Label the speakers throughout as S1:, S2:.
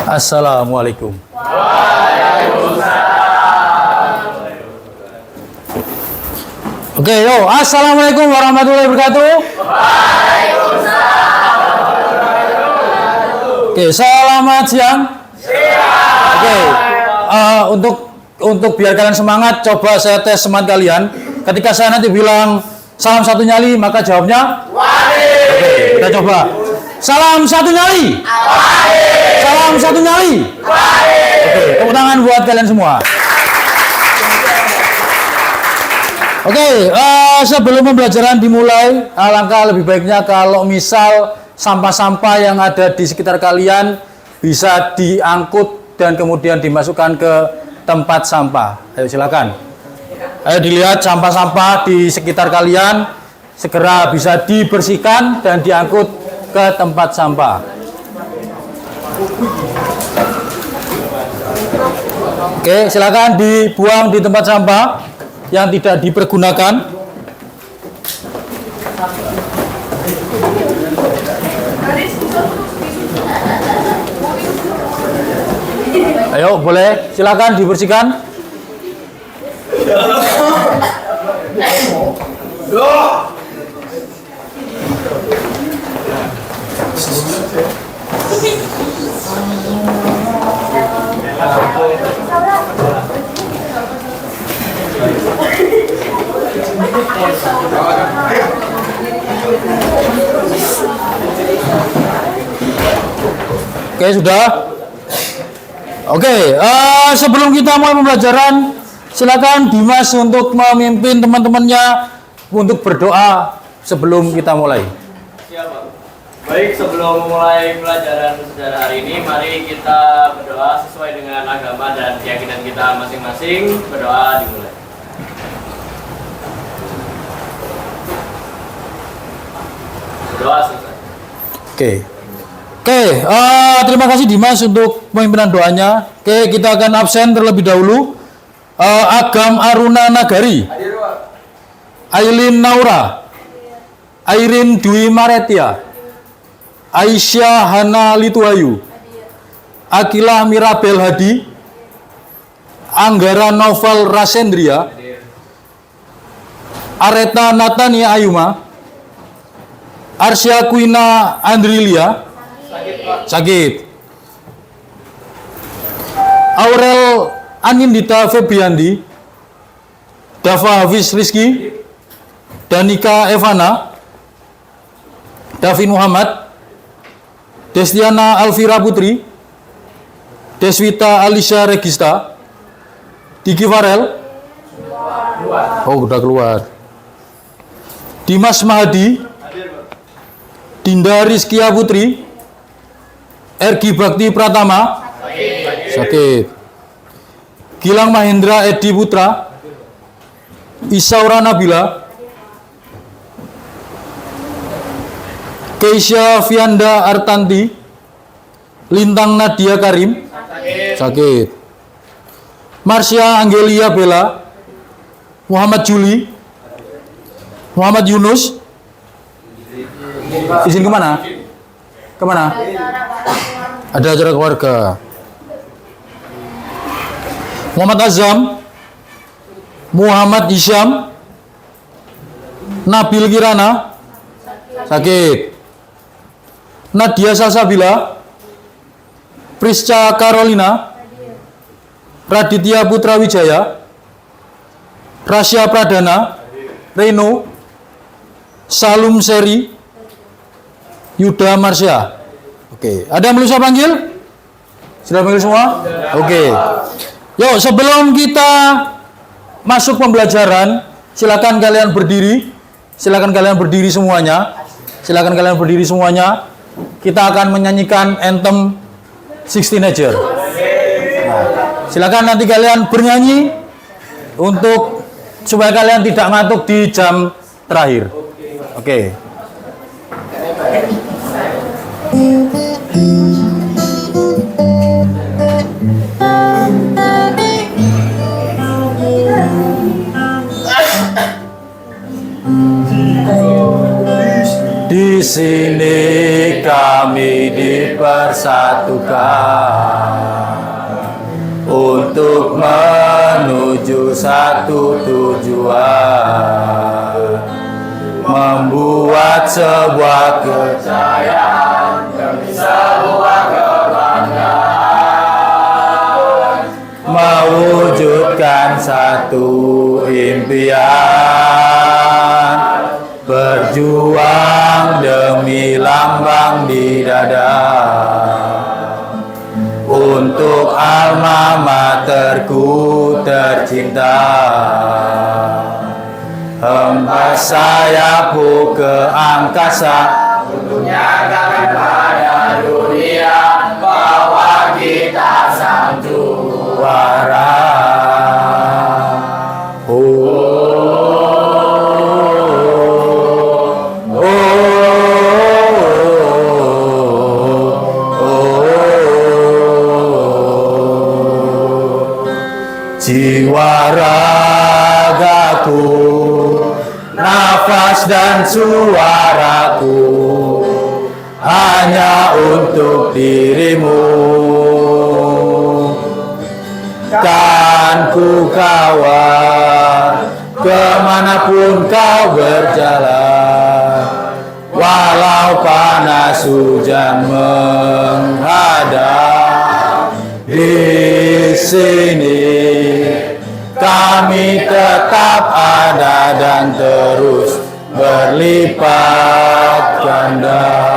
S1: Assalamualaikum. Oke, yo, assalamualaikum warahmatullahi wabarakatuh. Oke, selamat siang. Oke, untuk biar kalian semangat, coba saya tes semangat kalian. Ketika saya nanti bilang salam satu nyali, maka jawabnya wali. Oke, kita coba. Salam satu nyali. Wali. Salam satu nyali. Wali. Oke, tepuk tangan buat kalian semua. Oke, sebelum pembelajaran dimulai, alangkah lebih baiknya kalau misal sampah-sampah yang ada di sekitar kalian bisa diangkut dan kemudian dimasukkan ke tempat sampah. Ayo silakan. Ayo dilihat sampah-sampah di sekitar kalian segera bisa dibersihkan dan diangkut ke tempat sampah. Oke, silakan dibuang di tempat sampah yang tidak dipergunakan. Ayo, boleh silakan dibersihkan. Oke, sudah. Oke, sebelum kita mulai pembelajaran, silakan Dimas untuk memimpin teman-temannya untuk berdoa sebelum kita mulai.
S2: Siap, baik, sebelum mulai pelajaran sejarah hari ini, mari kita berdoa sesuai dengan agama dan keyakinan kita masing-masing. Berdoa dimulai. Berdoa selesai.
S1: Oke, terima kasih Dimas untuk pemimpinan doanya. Oke, kita akan absen terlebih dahulu. Agam Aruna Nagari, Ailin Naura, Airin Dwi Maretia, Aisyah Hana Lituayu, Akilah Mirabel Hadi, Anggara Novel Rasendria, Areta Natania Ayuma, Arsya Kuina Andrilia, sakit. Aurel Anindita Febriandi, Dava Hafiz Rizky, Danika Evana, Davin Muhammad, Destiana Alvira Putri, Deswita Alisha Regista, Diki Farel, oh udah keluar, Dimas Mahadi, Dinda Rizkia Putri, Ergi Bakti Pratama, sakit. Gilang Mahendra Edi Putra, Isaura Nabila, Keisha Fianda Artanti, Lintang Nadia Karim, sakit. Marsha Angelia Bella, Muhammad Juli, Muhammad Yunus, izin kemana? Kemana? Ada acara keluarga. Muhammad Azam, Muhammad Hisham, Nabil Kirana, sakit. Nadia Salsabila, Prisca Carolina, Raditya Putra Wijaya, Rasya Pradana, Reno, Salum Seri, Yuda Marsya. Oke, ada yang perlu saya panggil? Sudah panggil semua? Oke. Yuk, sebelum kita masuk pembelajaran, silakan kalian berdiri. Silakan kalian berdiri semuanya. Silakan kalian berdiri semuanya. Kita akan menyanyikan anthem Six Teenager. Nah, silakan nanti kalian bernyanyi untuk supaya kalian tidak ngantuk di jam terakhir. Oke. Di sini kami di dipersatukan untuk menuju satu tujuan, membuat sebuah kejayaan demi sebuah kebanggaan, mewujudkan satu impian, berjuang demi lambang di dada, untuk alma materku tercinta. Hembas sayapku ke angkasa untuk nyatakan pada dunia bahwa kita sang juara. Jiwa ragaku, nafas dan suaraku hanya untuk dirimu. Kan ku kawal kemanapun kau berjalan, walau panas hujan menghadang. Di sini kami tetap ada dan terus berlipat ganda.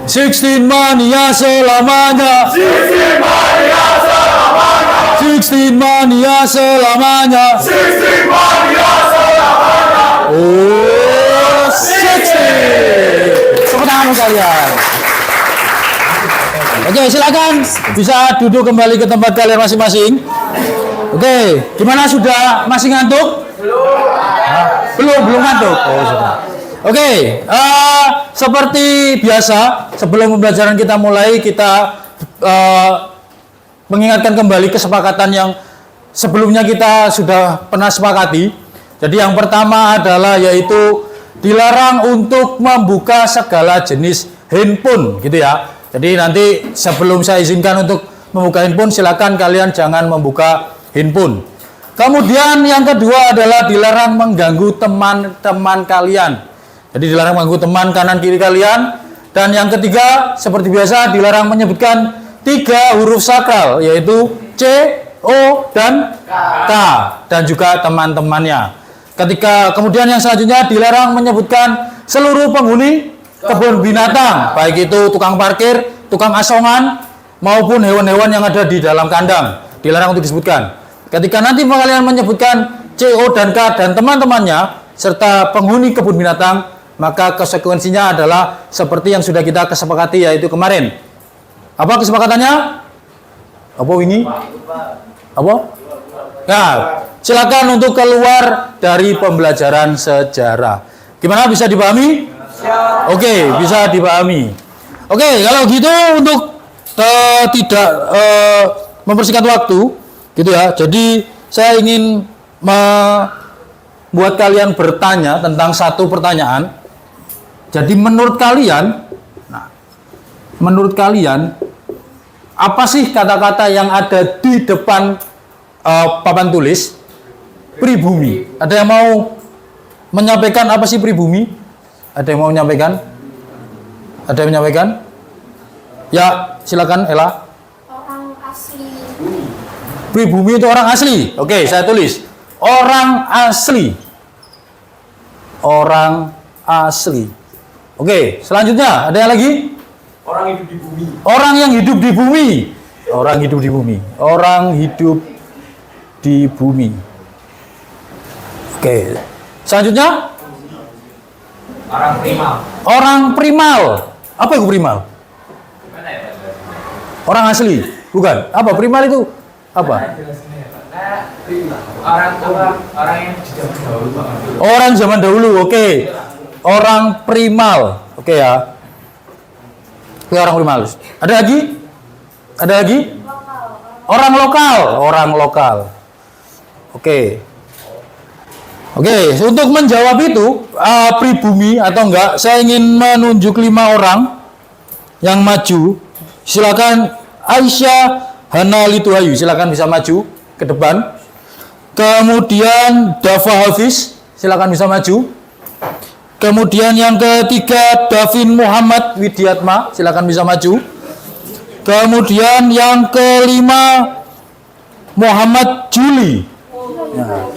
S1: Sixteen Mania selamanya.
S3: 16 Mania selamanya.
S1: 16 Mania selamanya.
S3: 16 Mania selamanya.
S1: Oh, 16. Tepuk tangan kalian. Oke, silakan bisa duduk kembali ke tempat kalian masing-masing. Oke, gimana, sudah masih ngantuk? Belum ngantuk. Oh, sudah. Oke, seperti biasa sebelum pembelajaran kita mulai, kita mengingatkan kembali kesepakatan yang sebelumnya kita sudah pernah sepakati. Jadi yang pertama adalah yaitu dilarang untuk membuka segala jenis handphone, gitu ya. Jadi nanti sebelum saya izinkan untuk membuka handphone, silakan kalian jangan membuka handphone. Kemudian yang kedua adalah dilarang mengganggu teman-teman kalian. Jadi dilarang mengganggu teman kanan kiri kalian. Dan yang ketiga, seperti biasa, dilarang menyebutkan 3 huruf sakral, yaitu C, O, dan K, dan juga teman-temannya. Kemudian yang selanjutnya dilarang menyebutkan seluruh penghuni kebun binatang, baik itu tukang parkir, tukang asongan, maupun hewan-hewan yang ada di dalam kandang. Dilarang untuk disebutkan. Ketika nanti kalian menyebutkan C, O, dan K, dan teman-temannya, serta penghuni kebun binatang, maka konsekuensinya adalah seperti yang sudah kita kesepakati, yaitu kemarin. Apa kesepakatannya? Apa ini? Apa? Nah, silakan untuk keluar dari pembelajaran sejarah. Gimana, bisa dipahami? Oke, bisa dipahami. Oke, kalau gitu untuk tidak mempersingkat waktu, gitu ya. Jadi saya ingin membuat kalian bertanya tentang satu pertanyaan. Jadi menurut kalian, apa sih kata-kata yang ada di depan papan tulis pribumi? Ada yang mau menyampaikan apa sih pribumi? Ada yang mau menyampaikan? Ada yang menyampaikan? Ya, silakan Ella.
S4: Orang asli.
S1: Pribumi itu orang asli. Oke, saya tulis. Orang asli. Orang asli. Oke, selanjutnya ada yang lagi?
S3: Orang hidup di bumi.
S1: Orang yang hidup di bumi. Orang hidup di bumi. Orang hidup di bumi. Oke. Selanjutnya?
S3: Orang primal.
S1: Orang primal. Apa itu primal? Orang asli. Bukan. Apa primal itu? Apa?
S3: Orang yang zaman dahulu banget.
S1: Orang zaman dahulu. Oke. Orang primal. Oke ya. Oke, orang primal. Ada lagi? Ada lagi? Orang lokal, orang lokal. Oke. Oke, untuk menjawab itu pribumi atau enggak, saya ingin menunjuk 5 orang yang maju. Silakan Aisyah Hana Lituhayu, silakan bisa maju ke depan. Kemudian Dava Hafiz, silakan bisa maju. Kemudian yang ketiga Davin Muhammad Widiatma, silakan bisa maju. Kemudian yang kelima Muhammad Juli. Nah.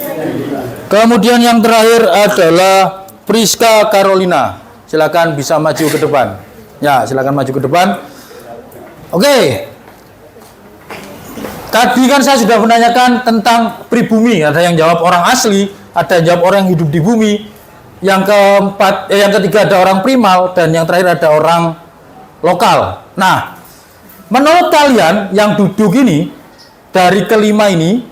S1: Kemudian yang terakhir adalah Priska Carolina. Silakan bisa maju ke depan. Ya, silakan maju ke depan. Oke. Tadi kan saya sudah menanyakan tentang pribumi. Ada yang jawab orang asli, ada yang jawab orang yang hidup di bumi. Yang ketiga ada orang primal, dan yang terakhir ada orang lokal. Nah, menurut kalian yang duduk ini dari kelima ini,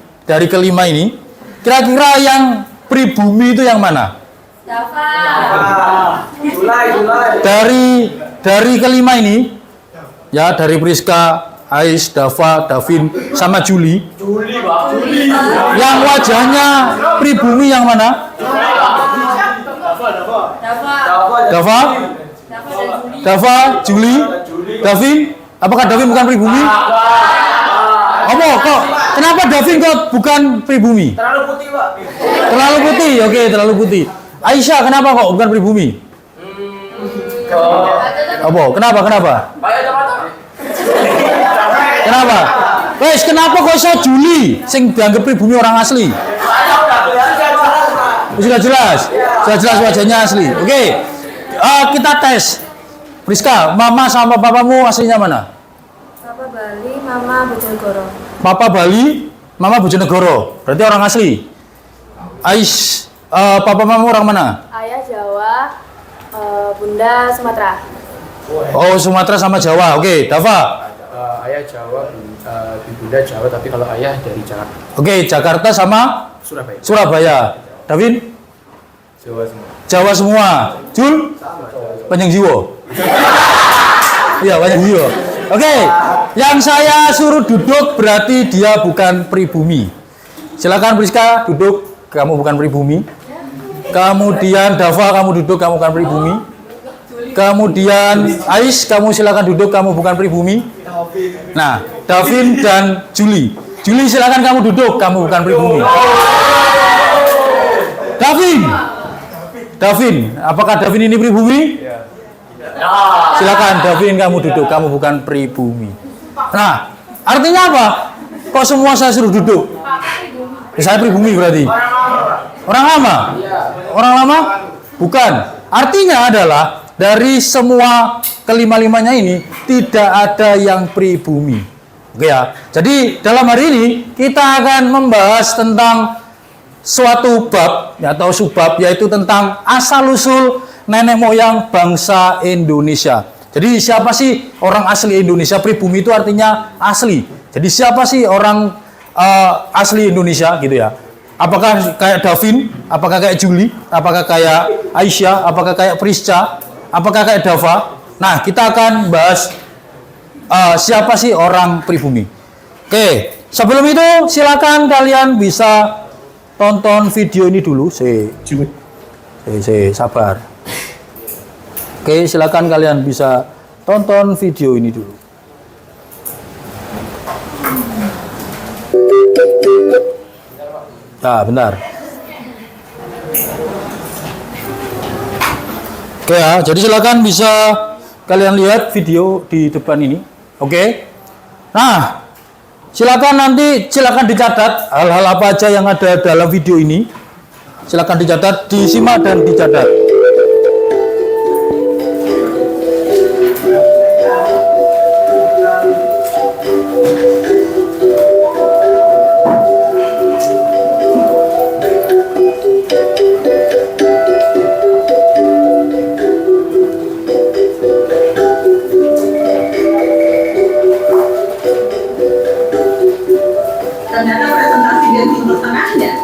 S1: kira-kira yang pribumi itu yang mana?
S3: Julai.
S1: Dari kelima ini, ya dari Priska, Ais, Dava, Davin, sama Juli. Yang wajahnya pribumi yang mana? Dava, Juli, Davin. Apakah Davin bukan pribumi? Apa kok? Kenapa Davin kok bukan pribumi?
S3: Terlalu putih, Pak.
S1: Terlalu putih. Oke, terlalu putih. Aisyah, kenapa kok bukan pribumi? Apa? Kenapa? Kenapa? Guys, kenapa kok iso Juli sing dianggap pribumi orang asli? Sudah jelas wajahnya asli. Oke. Kita tes. Priska, mama sama papamu aslinya mana?
S4: Papa Bali, Mama Bojonegoro.
S1: Papa Bali, mama Bojonegoro. Berarti orang asli. Ais, papa mama orang mana?
S4: Ayah Jawa, Bunda Sumatera.
S1: Oh, Sumatera sama Jawa. Oke, Dava.
S3: Ayah Jawa, Bunda Jawa, tapi kalau ayah dari Jakarta.
S1: Oke, Jakarta sama
S3: Surabaya.
S1: Surabaya. Davin?
S3: Jawa semua.
S1: Jawa semua. Jul? Panjang Jiwo. Iya, Panjang Jiwo. Oke, yang saya suruh duduk berarti dia bukan pribumi. Silakan Priska duduk, kamu bukan pribumi. Kemudian Dava, kamu duduk, kamu bukan pribumi. Kemudian Ais, kamu silakan duduk, kamu bukan pribumi. Nah, Davin dan Juli. Juli, silakan kamu duduk, kamu bukan pribumi. Davin, apakah Davin ini pribumi? Silakan Davin, kamu duduk, kamu bukan pribumi. Nah, artinya apa? Kok semua saya suruh duduk? Saya pribumi berarti. Orang lama? Orang lama? Bukan. Artinya adalah dari semua kelima-limanya ini tidak ada yang pribumi. Oke ya. Jadi dalam hari ini kita akan membahas tentang suatu bab atau subbab, yaitu tentang asal-usul nenek moyang bangsa Indonesia. Jadi siapa sih orang asli Indonesia? Pribumi itu artinya asli. Jadi siapa sih orang asli Indonesia gitu ya? Apakah kayak Davin? Apakah kayak Juli? Apakah kayak Aisyah? Apakah kayak Prisca? Apakah kayak Dava? Nah, kita akan bahas siapa sih orang pribumi. Oke, sebelum itu silakan kalian bisa tonton video ini dulu. Sabar. Oke, silakan kalian bisa tonton video ini dulu. Nah, benar. Oke ya, jadi silakan bisa kalian lihat video di depan ini. Oke. Nah, silakan dicatat hal-hal apa aja yang ada dalam video ini. Silakan dicatat, disimak dan dicatat.
S5: Ternyata presentasi di Timur Tengahnya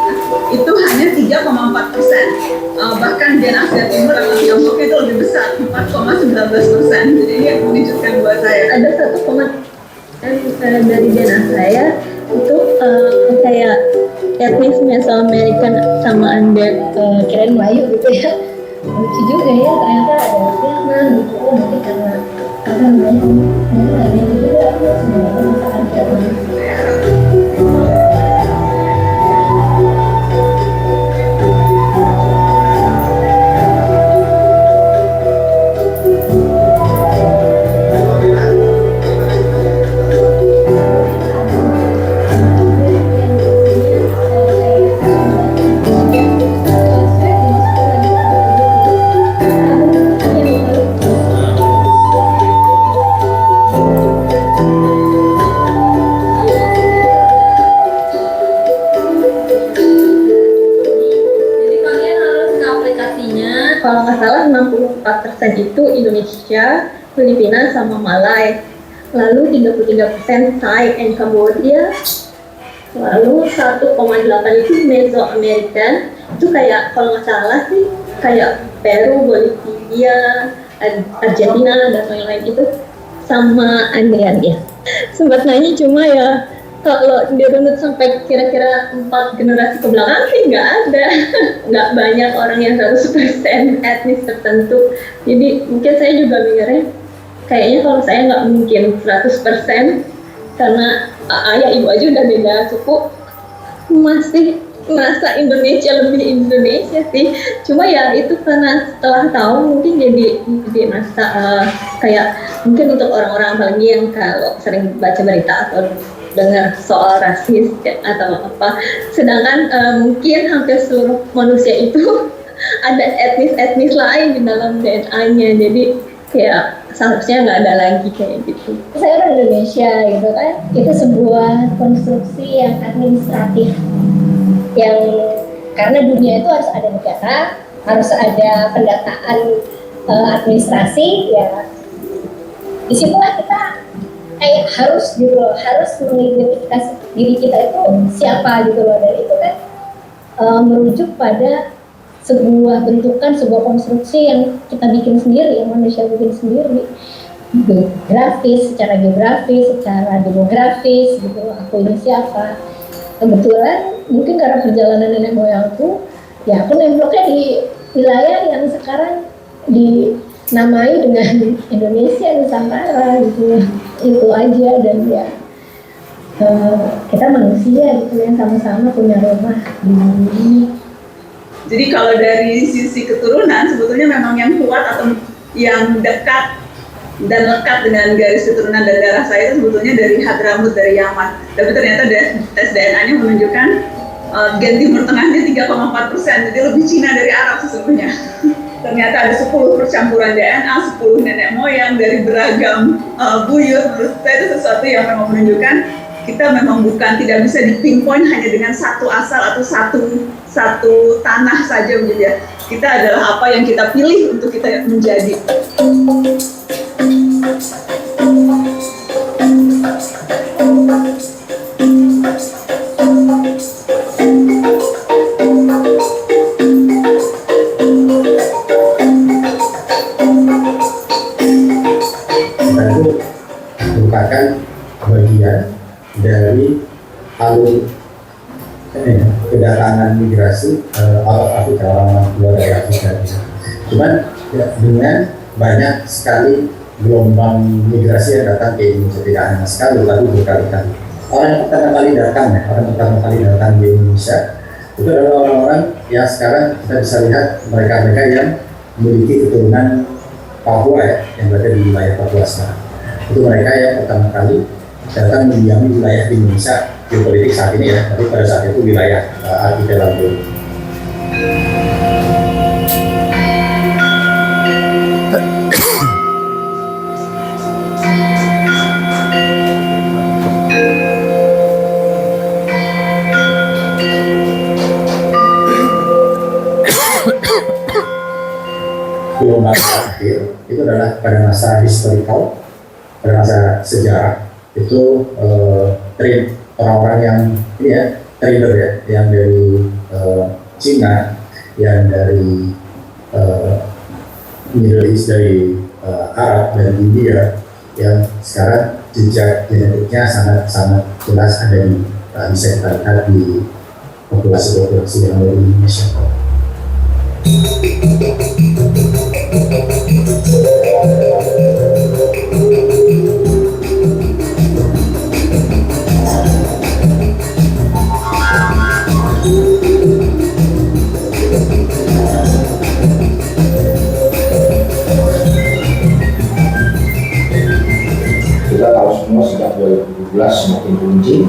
S5: itu hanya 3,4%. Bahkan di Asia Timur atau Tiongkok itu lebih besar. 4,19%. Jadi ini yang mengejutkan buat saya.
S6: Ada satu dari dana saya itu kayak etnis Mesoamerican sama Anda kirain Melayu gitu ya. Lucu juga ya, ternyata ada Vietnam gitu. Mungkin karena banyak juga sebenarnya masakan Vietnam. Kalau nggak salah 64% itu Indonesia, Filipina, sama Malay. Lalu 33% Thai and Cambodia. Lalu 1,8 itu Mesoamerican. Itu kayak kalau nggak salah sih kayak Peru, Bolivia, Argentina dan lain-lain itu sama Andean ya. Sempat nanya cuma ya kalau dirunut sampai kira-kira 4 generasi ke belakang sih nggak ada. Nggak banyak orang yang 100% etnis tertentu. Jadi mungkin saya juga mikirnya kayaknya kalau saya nggak mungkin 100% karena ayah ibu aja udah beda suku, masih merasa Indonesia lebih Indonesia sih. Cuma ya itu karena setelah tahu mungkin jadi merasa kayak mungkin untuk orang-orang apalagi yang kalau sering baca berita atau dengar soal rasis atau apa, sedangkan mungkin hampir seluruh manusia itu ada etnis-etnis lain di dalam DNA-nya, jadi kayak seharusnya nggak ada lagi kayak gitu.
S7: Saya orang Indonesia gitu kan, itu sebuah konstruksi yang administratif yang karena dunia itu harus ada negara, harus ada pendataan administrasi, ya disitulah kita kayak harus gitu loh, harus mengidentifikasi diri kita itu siapa gitu loh, dan itu kan merujuk pada sebuah bentukan, sebuah konstruksi yang kita bikin sendiri, yang manusia bikin sendiri, secara geografis, secara demografis gitu, aku ini siapa. Kebetulan mungkin karena perjalanan nenek moyangku, ya aku nemploknya di wilayah yang sekarang dinamai dengan Indonesia, Nusantara gitu. Itu aja, dan ya kita manusia gitu yang sama-sama punya rumah di bumi.
S5: Jadi kalau dari sisi keturunan sebetulnya memang yang kuat atau yang dekat dan lekat dengan garis keturunan dan darah saya itu sebetulnya dari Hadramut, dari Yaman. Tapi ternyata tes DNA-nya menunjukkan gen Timur Tengahnya 3,4%, jadi lebih Cina dari Arab sesungguhnya. Ternyata ada 10 percampuran DNA, 10 nenek moyang dari beragam buyut. Menurut saya itu sesuatu yang memang menunjukkan kita memang tidak bisa dipinpoint hanya dengan satu asal atau satu tanah saja begitu ya. Kita adalah apa yang kita pilih untuk kita menjadi.
S8: Merupakan bagian dari alur kedatangan migrasi Afrika, orang luar dari Afrika. Cuman ya, dengan banyak sekali gelombang migrasi yang datang ke Indonesia, tidak hanya sekali tapi berkali-kali. Orang yang pertama kali datang di Indonesia itu adalah orang-orang yang sekarang kita bisa lihat mereka yang memiliki keturunan Papua ya, yang berada di wilayah Papua sekarang. Itu mereka yang pertama kali datang mendiami wilayah di Indonesia, geopolitik saat ini ya, tapi pada saat itu wilayah archipelago. Gelombang terakhir itu adalah pada masa historical, pada masa sejarah itu orang-orang yang ini ya, trader ya, yang dari Cina, yang dari Middle East dari Arab dan India yang sekarang jejak genetiknya sangat jelas ada di bisa kita lihat di populasi yang ada di Indonesia.
S9: Kita tahu semua sejak 2017 semakin runcing,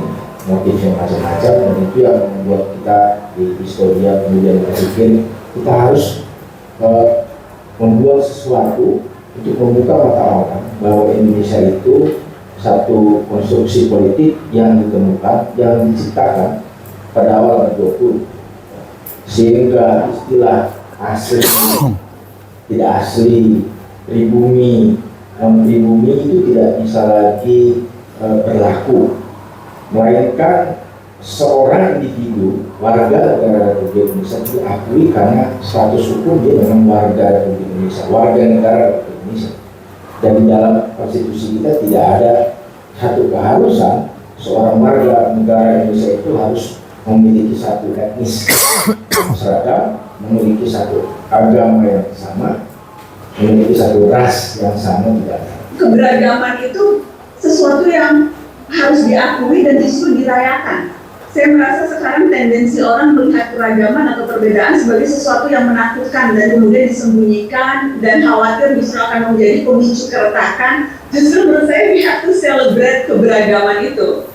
S9: motif yang macam-macam, dan itu yang membuat kita di Historia kemudian berpikir kita harus membuat sesuatu untuk membuka mata orang bahwa Indonesia itu satu konstruksi politik yang ditemukan, yang diciptakan pada awal abad 20, sehingga istilah asli tidak asli, pribumi, pribumi itu tidak bisa lagi berlaku, melainkan seorang individu warga negara Republik Indonesia diakui karena status hukum dia memang warga Republik Indonesia, warga negara Republik Indonesia. Dan di dalam konstitusi kita tidak ada satu keharusan seorang warga negara Indonesia itu harus memiliki satu etnis seragam, memiliki satu agama yang sama, memiliki satu ras yang sama, tidak.
S5: Keberagaman itu sesuatu yang harus diakui dan justru dirayakan. Saya merasa sekarang tendensi orang melihat keragaman atau perbedaan sebagai sesuatu yang menakutkan dan kemudian disembunyikan dan khawatir justru akan menjadi pemicu keretakan. Justru menurut saya we have to celebrate keberagaman itu.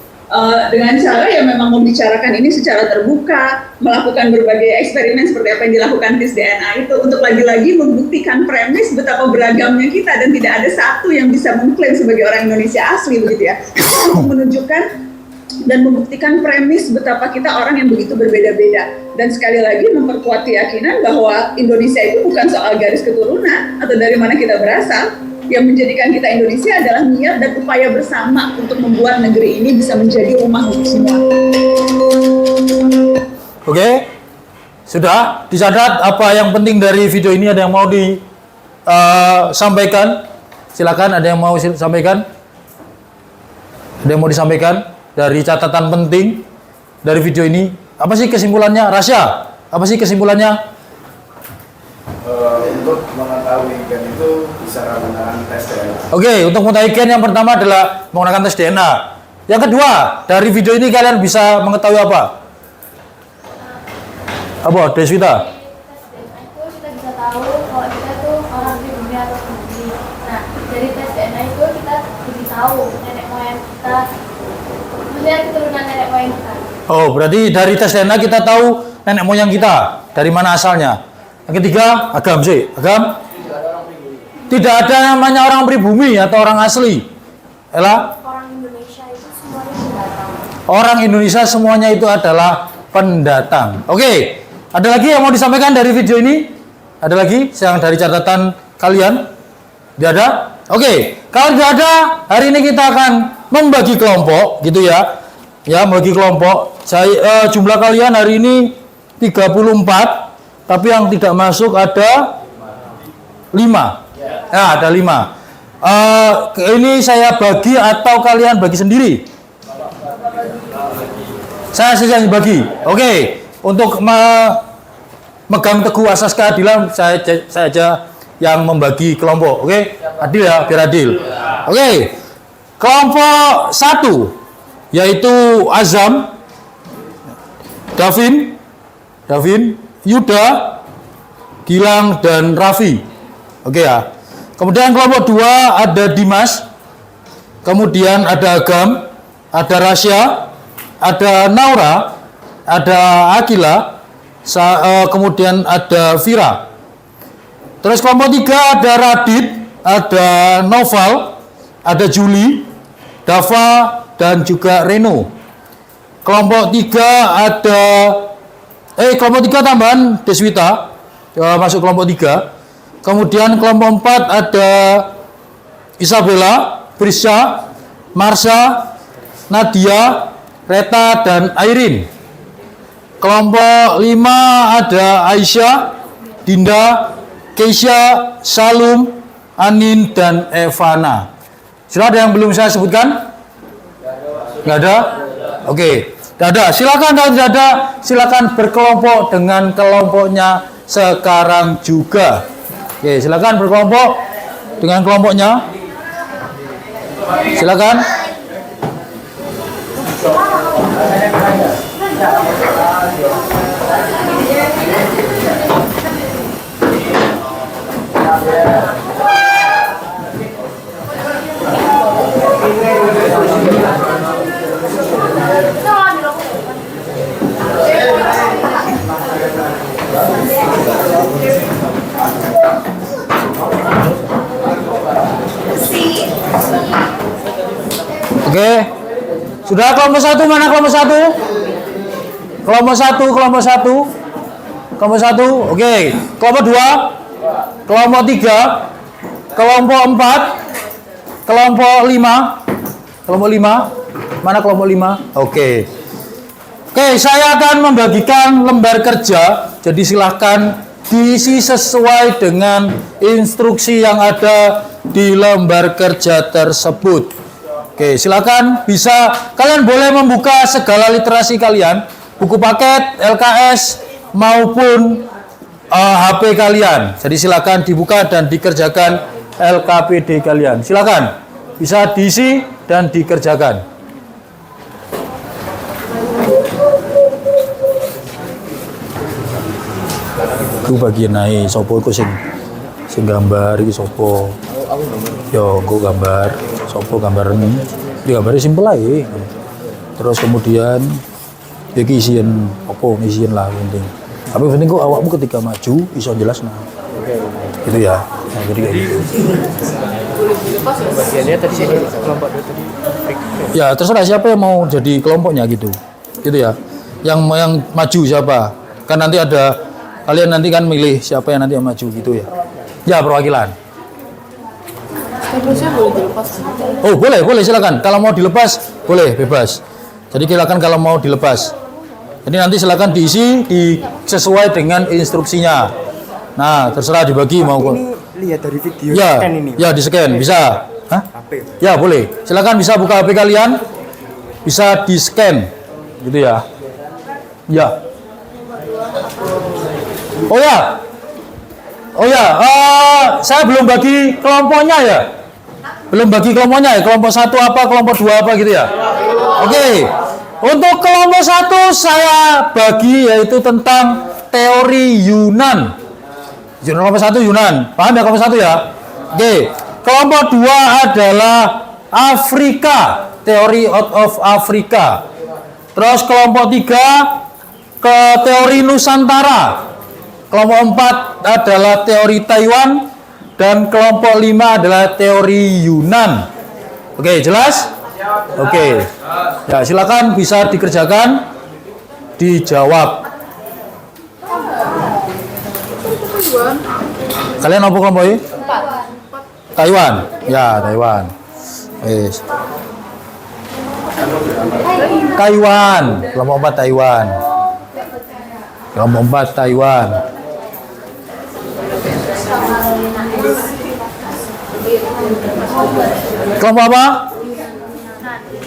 S5: Dengan cara yang memang membicarakan ini secara terbuka, melakukan berbagai eksperimen seperti apa yang dilakukan tes DNA itu untuk lagi-lagi membuktikan premis betapa beragamnya kita dan tidak ada satu yang bisa mengklaim sebagai orang Indonesia asli begitu ya. Untuk menunjukkan dan membuktikan premis betapa kita orang yang begitu berbeda-beda dan sekali lagi memperkuat keyakinan bahwa Indonesia itu bukan soal garis keturunan atau dari mana kita berasal. Yang menjadikan kita Indonesia adalah niat dan upaya bersama untuk membuat negeri ini bisa menjadi rumah untuk semua.
S1: Oke, sudah dicatat apa yang penting dari video ini. Ada yang mau disampaikan? Silakan, ada yang mau sampaikan? Ada yang mau disampaikan dari catatan penting dari video ini? Apa sih kesimpulannya? Rasya, apa sih kesimpulannya?
S3: Untuk mengetahui gen itu bisa menggunakan tes DNA.
S1: Oke, untuk mengetahui gen yang pertama adalah menggunakan tes DNA. Yang kedua, dari video ini kalian bisa mengetahui apa? Apa, Deswita?
S4: Tes DNA itu kita bisa tahu kalau kita tuh orang pribumi atau pribumi. Nah, dari tes DNA itu kita lebih tahu nenek moyang kita, melihat keturunan nenek moyang kita.
S1: Oh, berarti dari tes DNA kita tahu nenek moyang kita, dari mana asalnya. Yang ketiga, agam sih. Agam? Tidak ada namanya orang pribumi atau orang asli. Ella?
S4: Orang Indonesia itu semuanya pendatang.
S1: Orang Indonesia semuanya itu adalah pendatang. Oke, ada lagi yang mau disampaikan dari video ini? Ada lagi yang dari catatan kalian? Tidak ada? Oke, kalau tidak ada, hari ini kita akan membagi kelompok, gitu ya. Ya, membagi kelompok. Jumlah kalian hari ini 34. Tapi yang tidak masuk ada 5. Ya, ada 5. Ini saya bagi atau kalian bagi sendiri? Saya saja bagi. Oke. Untuk memegang teguh asas keadilan, saya aja yang membagi kelompok. Oke. Adil ya, biar adil. Oke. Kelompok 1 yaitu Azam, Davin, Yuda, Gilang, dan Raffi. Oke ya. Kemudian kelompok 2 ada Dimas. Kemudian ada Agam, ada Rasya, ada Naura, ada Akila, kemudian ada Vira. Terus kelompok 3 ada Radit, ada Noval, ada Juli, Dava, dan juga Reno. Kelompok 3 ada kelompok 3 tambahan Deswita, masuk kelompok 3. Kemudian kelompok 4 ada Isabella, Prisca, Marsha, Nadia, Reta, dan Airin. Kelompok 5 ada Aisyah, Dinda, Keisha, Salum, Anin, dan Evana. Sudah ada yang belum saya sebutkan? Nggak ada? Oke, tidak ada. Silakan kalau tidak ada, silakan berkelompok dengan kelompoknya sekarang juga. Oke, silakan berkelompok dengan kelompoknya. Silakan. Oke, sudah kelompok 1 mana kelompok 1? Kelompok 1, kelompok 1, kelompok 1. Oke, kelompok 2, kelompok 3, kelompok 4, kelompok 5, kelompok 5. Mana kelompok 5? Oke. Oke, saya akan membagikan lembar kerja. Jadi silahkan diisi sesuai dengan instruksi yang ada di lembar kerja tersebut. Oke, silakan bisa kalian boleh membuka segala literasi kalian, buku paket, LKS maupun HP kalian. Jadi silakan dibuka dan dikerjakan LKPD kalian. Silakan bisa diisi dan dikerjakan. Itu bagian naik sopo iku sing gambar iki sopo. Yo, gue gambar, sopo gambar ini. Dia gambarnya simpel aja. Terus kemudian ya isian opo, isian lah penting. Tapi penting kok awakmu ketika maju bisa jelas nah. Gitu ya. Nah, jadi kayak gitu.
S3: Bagiannya tadi sih kelompok tadi.
S1: Ya, terserah siapa yang mau jadi kelompoknya gitu. Gitu ya. Yang maju siapa? Kan nanti ada kalian nanti kan milih siapa yang nanti yang maju gitu ya. Ya, perwakilan.
S10: Statusnya boleh dilepas?
S1: Oh, boleh silakan. Kalau mau dilepas, boleh, bebas. Jadi silakan kalau mau dilepas. Jadi nanti silakan diisi sesuai dengan instruksinya. Nah, terserah dibagi mau.
S3: Ini lihat dari video
S1: Ya,
S3: scan ini.
S1: ya di scan bisa. Hah?
S3: HP.
S1: Ya, boleh. Silakan bisa buka HP kalian. Bisa di scan. Gitu ya. Ya. Oh ya, saya belum bagi kelompoknya ya. Belum bagi kelompoknya ya. Kelompok 1 apa, kelompok 2 apa gitu ya. Oke. Untuk kelompok 1 saya bagi yaitu tentang teori Yunan. Kelompok 1 Yunan. Paham ya kelompok 1 ya? Oke. Kelompok 2 adalah Afrika, teori out of Afrika. Terus kelompok 3 ke teori Nusantara. Kelompok 4 adalah teori Taiwan dan kelompok 5 adalah teori Yunan. Oke, jelas? Oke. Ya, silakan bisa dikerjakan, dijawab. Kalian apa kelompok ini? Taiwan. Ya, Taiwan. Yes. Taiwan. Kelompok 4 Taiwan. Kelompok 4 Taiwan. Kelompok apa?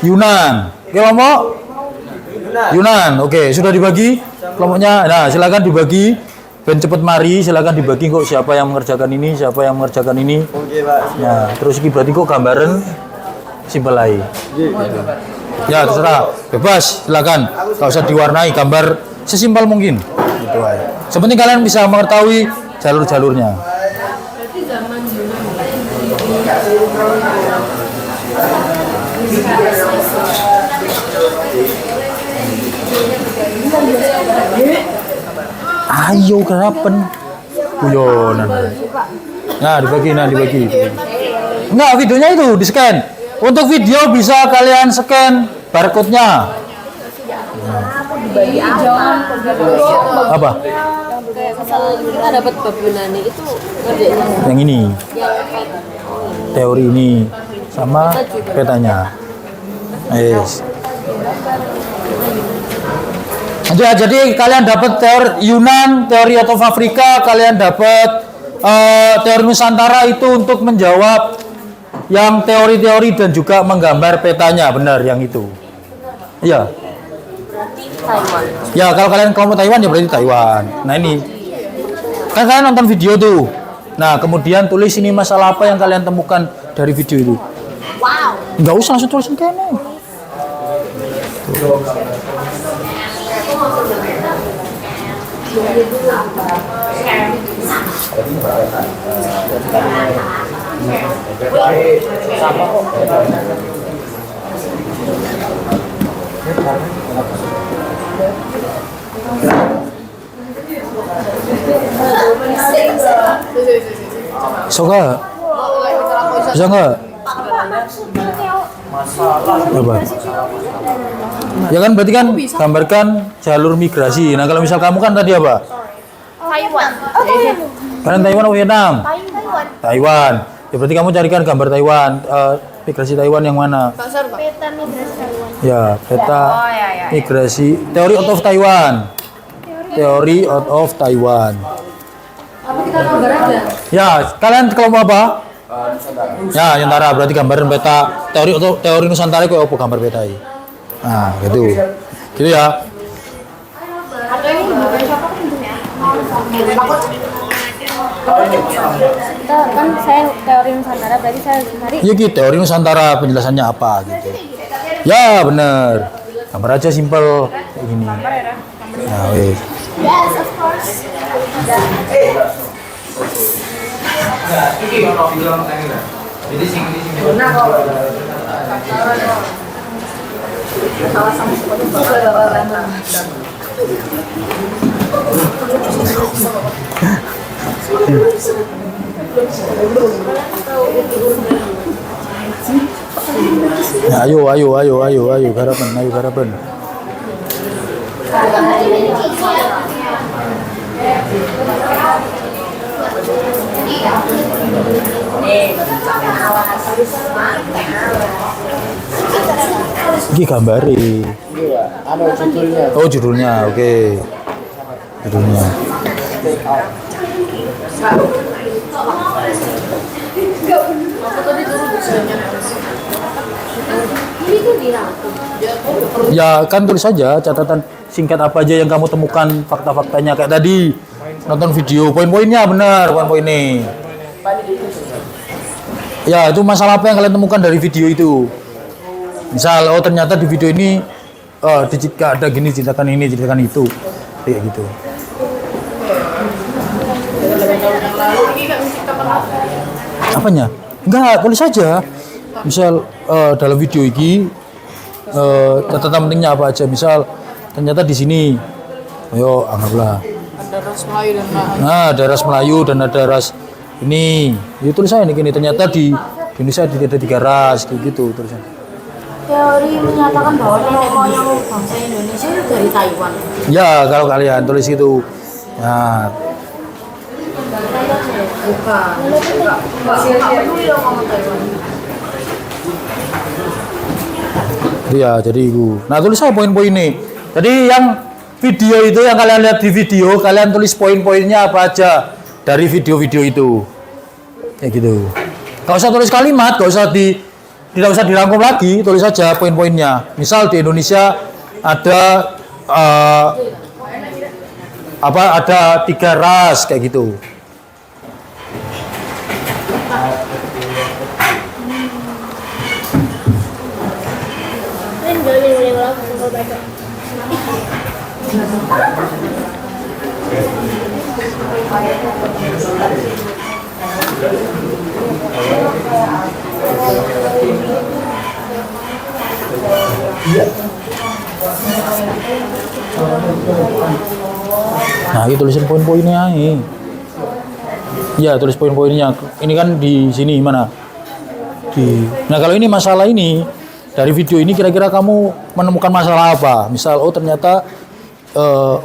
S1: Yunan. Kelompok Yunan. Oke, sudah dibagi kelompoknya. Nah, silakan dibagi. Ben cepet mari, silakan dibagi kok siapa yang mengerjakan ini, siapa yang mengerjakan ini.
S3: Oke, Pak.
S1: Nah, terus ini berarti kok gambaran simpel aja. Ya, terserah. Bebas, silakan. Enggak usah diwarnai, gambar sesimpel mungkin. Gitu aja. Sepenting kalian bisa mengetahui jalur-jalurnya. Ayo kerapen. Guyonan. Nah, dibagi. Enggak, videonya itu di-scan. Untuk video bisa kalian scan barcode-nya. Apa?
S10: Misal kita dapat bab Yunani itu ngerjainnya
S1: Yang ini. Teori ini sama petanya. Yes. Jadi kalian dapat teori Yunan, teori out of Afrika, kalian dapat teori Nusantara itu untuk menjawab yang teori-teori dan juga menggambar petanya, benar yang itu. Iya.
S10: Taiwan.
S1: Ya, kalau kalian kelompok Taiwan ya berarti Taiwan. Nah ini, kan kalian nonton video tuh. Nah kemudian tulis ini masalah apa yang kalian temukan dari video itu.
S10: Wow.
S1: Nggak usah langsung tulisin kene. Soga, bisa nggak? Coba. Ya kan berarti kan gambarkan jalur migrasi. Nah kalau misal kamu kan tadi apa?
S4: Taiwan.
S1: Kalian Taiwan atau Vietnam?
S4: Taiwan.
S1: Taiwan. Ya berarti kamu carikan gambar Taiwan. Migrasi Taiwan yang mana?
S4: Peta migrasi Taiwan.
S1: Ya, peta migrasi. Teori out of Taiwan. Teori out of Taiwan.
S10: Apa kita gambar aja?
S1: Ya, kalian kelompok apa? Ya, Nusantara berarti gambaran peta teori Nusantara kok apa gambar peta ini. Nah, gitu. Gitu ya.
S4: Kita kan saya teori Nusantara berarti saya cari.
S1: Ya gitu, teori Nusantara penjelasannya apa gitu. Ya, bener. Gambar aja simpel kayak gini. Nah, wes.
S4: Yes, of course.
S1: Nah, ayo, garapan. Ini gambari. Oh judulnya, oke. Judulnya. Ya kan tulis saja catatan singkat apa aja yang kamu temukan fakta-faktanya kayak tadi nonton video poin-poinnya benar poin-poin ini. Ya itu masalah apa yang kalian temukan dari video itu. Misal oh ternyata di video ini jika ada gini ceritakan ini ceritakan itu kayak gitu. Apanya? Enggak, tulis saja. Misal dalam video ini catatan pentingnya apa aja. Misal ternyata di sini, ayo anggaplah.
S10: Ada ras Melayu dan
S1: Nah, ada ras Melayu dan ada ras ini. Ya tulis saya ini ternyata di Indonesia ada 3 ras kayak gitu tulisannya.
S10: teori menyatakan bahwa nenek moyang bangsa Indonesia itu dari Taiwan.
S1: Ya, kalau kalian tulis itu. Nah,
S10: Bukan. Nggak peduli dong sama Taiwan.
S1: ya jadi itu. Nah, tulis saya poin-poin ini. Jadi yang video itu yang kalian lihat di video, kalian tulis poin-poinnya apa aja dari video-video itu. Kayak gitu. Gak usah tulis kalimat, tidak usah dirangkum lagi, tulis saja poin-poinnya. Misal di Indonesia ada ada 3 ras kayak gitu. Nah, ini tulisin poin-poinnya ini. Ya, tulis poin-poinnya. Ini kan di sini mana? Nah, kalau ini masalah ini dari video ini kira-kira kamu menemukan masalah apa? Misal, oh ternyata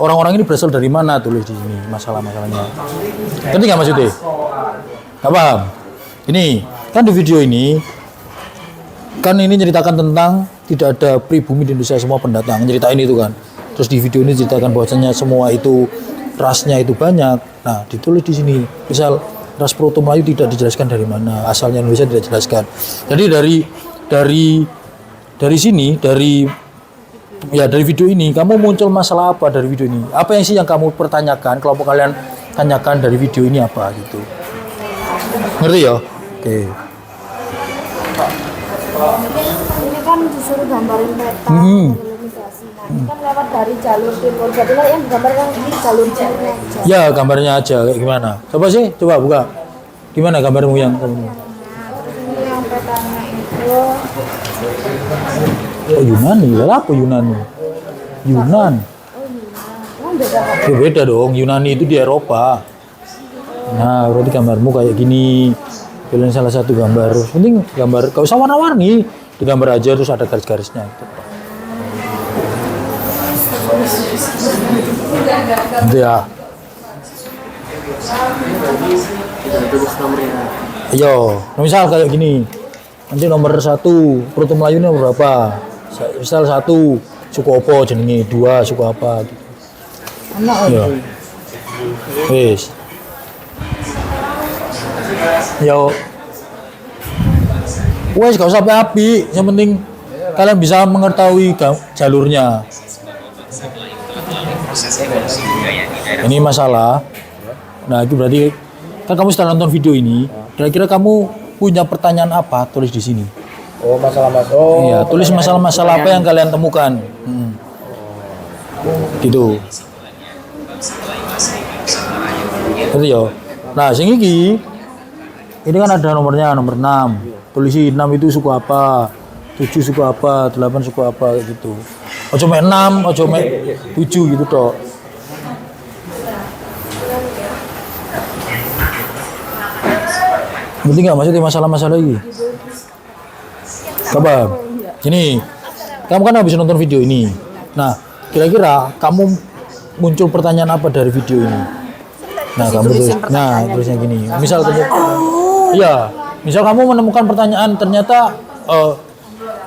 S1: orang-orang ini berasal dari mana? Tulis di sini masalah-masalahnya. Ngerti nggak maksudnya? Nggak paham? Ini kan di video ini kan ini ceritakan tentang tidak ada pribumi di Indonesia, semua pendatang. Ceritain itu kan. Terus di video ini ceritakan bahwasanya semua itu rasnya itu banyak. Nah, ditulis di sini. Misal ras Proto Melayu tidak dijelaskan dari mana, asalnya Indonesia tidak dijelaskan. Jadi dari sini, dari video ini kamu muncul masalah apa dari video ini? Apa yang sih yang kamu pertanyakan, kelompok kalian tanyakan dari video ini apa gitu? Ngerti ya? Oke.
S10: Ini kan disuruh gambarin peta delimitasi. Nah, ini kan lewat dari jalur timur. Jadi yang digambarkan ini jalur-jalurnya aja.
S1: Ya, gambarnya aja kayak gimana? Coba buka. Gimana gambarmu yang kamu?
S10: Ini yang petanya itu
S1: Oh, Yunani, lah apa Yunani? Yunan. Beda dong, Yunani itu di Eropa. Nah, berarti gambarmu kayak gini. Pilih salah satu gambar. Penting gambar, gak usah warna-warni. Digambar aja terus ada garis-garisnya. Gitu ya. Yo, misal kayak gini. Nanti nomor 1, Proto Melayu ini nomor berapa? Misal 1, suku apa jenenge, 2 suku apa gitu. Yo. Wis. Yo. Wes gak usah api, yang penting kalian bisa mengetahui jalurnya. Ini masalah. Nah, itu berarti kan kamu setelah nonton video ini, kira-kira kamu punya pertanyaan apa? Tulis di sini.
S3: Oh, masalah-masalah. Oh,
S1: iya, tulis masalah-masalah apa yang kalian temukan. Gitu. Gitu ya. Nah, sing iki ini kan ada nomornya, nomor 6. Tulisi 6 itu suku apa, 7 suku apa, 8 suku apa gitu. Ojo mek 6, ojo mek 7 gitu toh. Ngerti nggak maksudnya masalah-masalah ini? Kabar. Ini, kamu kan habis nonton video ini. Nah, kira-kira kamu muncul pertanyaan apa dari video ini? Nah, kamu tulisnya gini. Misal iya, misal kamu menemukan pertanyaan ternyata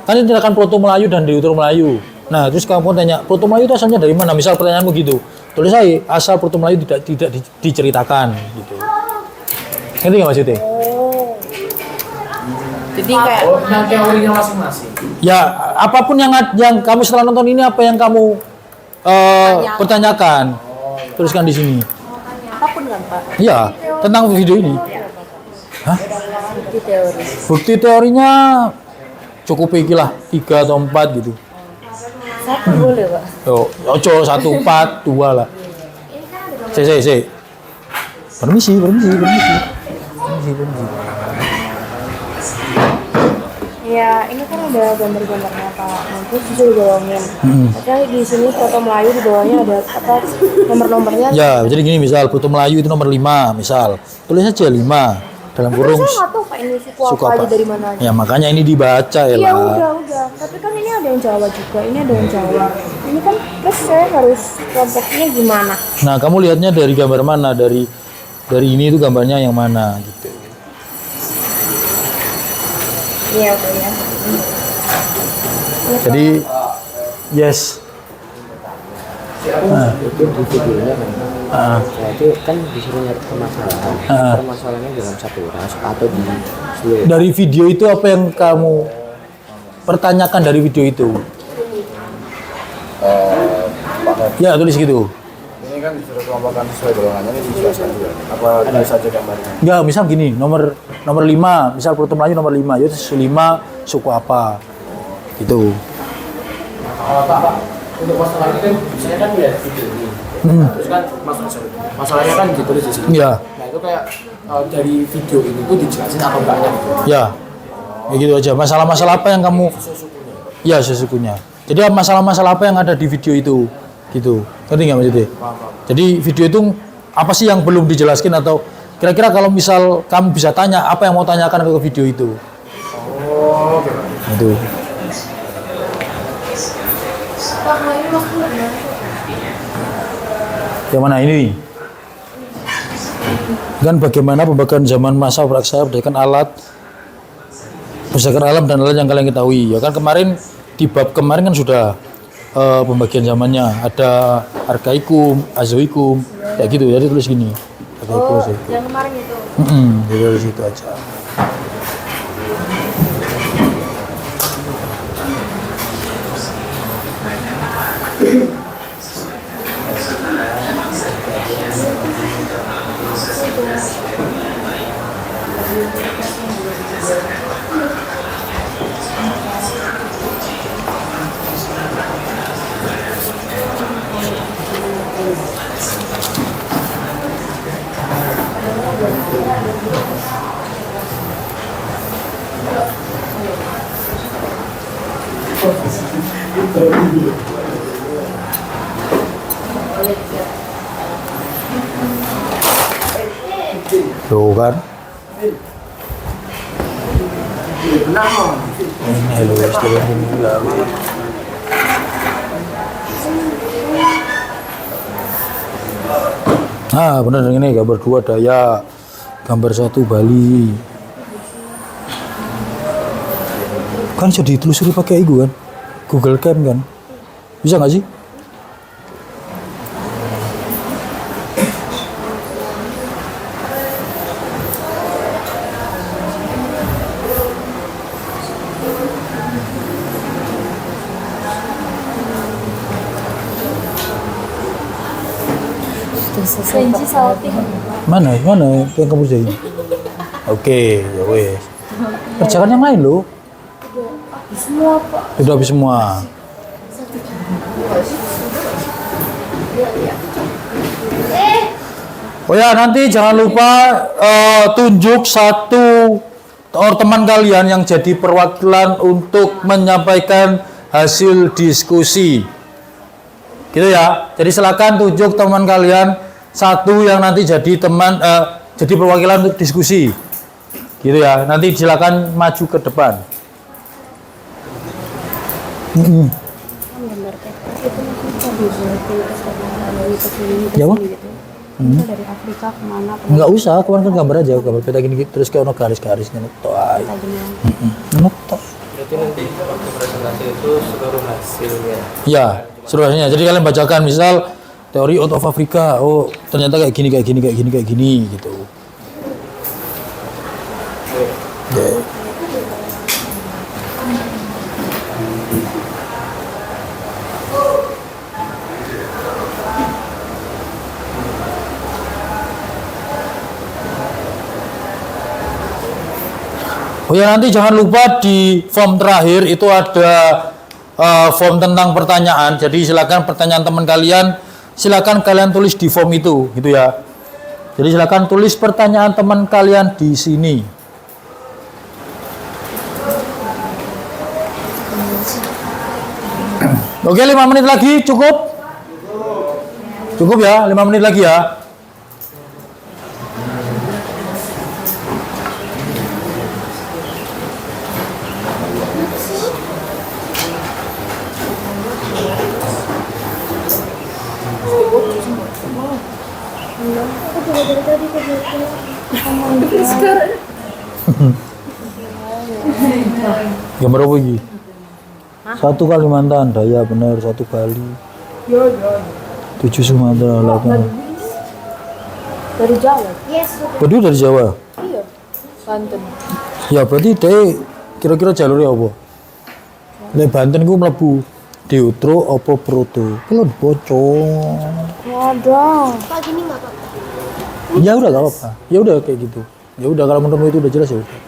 S1: kan ini tindakan Proto Melayu dan Deutero Melayu. Nah, terus kamu tanya, Proto Melayu itu asalnya dari mana? Misal pertanyaanmu gitu. Tulis aja, asal Proto Melayu tidak diceritakan gitu. Ngerti nggak maksudnya?
S3: Jadi kayak teorinya masing-masing.
S1: Ya, apapun yang kamu setelah nonton ini, apa yang kamu pertanyakan, tuliskan di sini.
S10: apapun kan Pak?
S1: Iya, tentang video ini. Hah?
S10: Bukti teori.
S1: Bukti teorinya cukup iki lah 3 atau 4 gitu.
S10: 1 boleh Pak?
S1: Ojo 1, 4, 2 lah. Si. Permisi.
S10: Ya, ini kan ada gambar-gambarnya Pak. Nanti disuruh bohongin. Tapi di sini Proto Melayu di bawahnya ada apa nomor-nomornya.
S1: Ya, jadi gini misal Proto Melayu itu nomor 5 misal. Tulis aja 5 dalam kurung.
S10: Saya nggak tahu Pak ini suku apa aja dari mana aja.
S1: Ya makanya ini dibaca ya
S10: Iya
S1: lah.
S10: udah. Tapi kan ini ada yang Jawa juga, ini ada yang Jawa. Ini kan terus saya harus kelompoknya gimana?
S1: Nah, kamu lihatnya dari gambar mana? Dari ini itu gambarnya yang mana gitu.
S10: Iya udah ya.
S1: Jadi yes.
S11: Itu kan disuruh nyari permasalahan. Permasalahannya dalam satu ras atau di seluruh.
S1: Dari video itu apa yang kamu pertanyakan dari video itu? Ya, tulis gitu.
S3: Ini kan disuruh kelompokkan sesuai golongannya, ini dijelaskan juga. Apa ada saja gambarnya?
S1: Enggak, misal gini, nomor 5, misal Proto Melayu nomor 5, yaitu 5 suku apa? Gitu.
S3: Pak, untuk masalah ini kan saya kan lihat video ini. Terus kan masalahnya kan ditulis di sini.
S1: Iya.
S3: Nah, itu kayak dari video ini tuh dijelasin apa enggaknya gitu.
S1: Ya. Ya gitu aja. Masalah-masalah apa yang kamu ya sesukunya. Jadi masalah-masalah apa yang ada di video itu? Gitu. Ngerti nggak maksudnya? Jadi video itu apa sih yang belum dijelaskan atau kira-kira kalau misal kamu bisa tanya apa yang mau tanyakan ke video itu?
S3: Oh, oke.
S1: Itu. Yang mana ini? Kan bagaimana pembagian zaman masa praksaya berdasarkan alam dan alat yang kalian ketahui. Ya kan kemarin di bab kemarin kan sudah pembagian zamannya ada arkaikum, azoikum, kayak gitu. Jadi tulis gini. itu sih.
S10: Yang kemarin itu.
S1: Jadi dari situ aja. Tuh kan. Hello, nah, benar ini gambar 2 Dayak, gambar 1 Bali. Kan bisa ditelusuri pakai itu kan, Google Cam kan, bisa nggak sih?
S10: Senji salting.
S1: Mana yang kamu kerjain? Oke, ya wes. Kerjakan yang lain loh.
S10: Semua Pak.
S1: Udah habis semua. Oh ya, nanti jangan lupa tunjuk satu teman kalian yang jadi perwakilan untuk menyampaikan hasil diskusi. Gitu ya. Jadi silakan tunjuk teman kalian satu yang nanti jadi jadi perwakilan untuk diskusi. Gitu ya. Nanti silakan maju ke depan. Ya, Bang?
S10: Dari Afrika kemana?
S1: Enggak usah, kemarin kan gambar aja, gambar peta gini terus kayak ono garis-garisnya netok aja. Netok.
S11: Berarti nanti waktu presentasi itu seluruh hasilnya.
S1: Ya, seluruh hasilnya. Jadi kalian bacakan misal teori out of Africa, oh ternyata kayak gini gitu. Okay. Oh ya, nanti jangan lupa di form terakhir itu ada form tentang pertanyaan. Jadi silakan pertanyaan teman kalian, silakan kalian tulis di form itu, gitu ya. Jadi silakan tulis pertanyaan teman kalian di sini. Oke, 5 menit lagi cukup? Cukup ya, 5 menit lagi ya. Gambar apa lagi? Satu Kalimantan, Daya benar, 1 Bali. 7 Sumatera, 8.
S10: Dari Jawa.
S4: Yes.
S1: Berarti dari Jawa?
S10: Iya. Banten.
S1: Ya berarti dia kira-kira jalurnya apa? Lek Banten ku mlebu Deutro apa Proto? Belum bocor.
S10: Ada.
S4: Pak gini nggak Pak?
S1: Ya udah gak apa-apa. Ya udah kayak gitu. Ya udah kalau menurutmu itu udah jelas ya udah.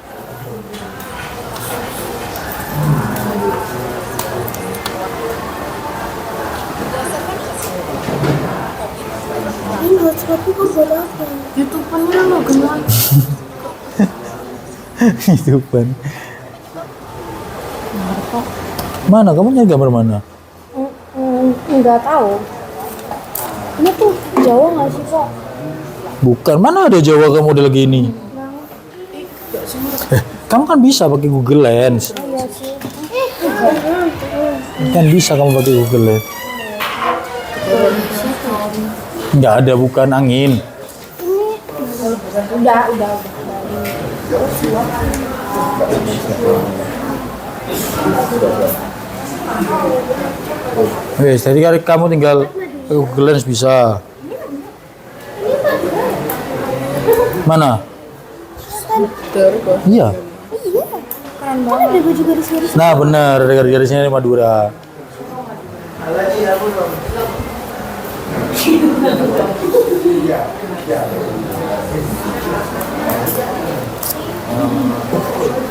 S4: Ini hotspotnya kok buat apa? YouTube-nya lo gemuk.
S1: Itu kan. Mana kamu nyari gambar mana?
S10: Enggak tahu. Ini tuh Jawa nggak sih Pak?
S1: Bukan, mana ada Jawa kamu model gini? Kamu kan bisa pakai Google Lens.
S10: Iya sih.
S1: Kan bisa kamu pakai Google Lens. Nggak ada, bukan angin.
S10: Udah.
S1: Wes, jadi kamu tinggal pakai Google Lens bisa. Mana? Iya.
S10: Keren banget. Ada baju garis-garis.
S1: Nah benar, ada garis-garisnya di Madura.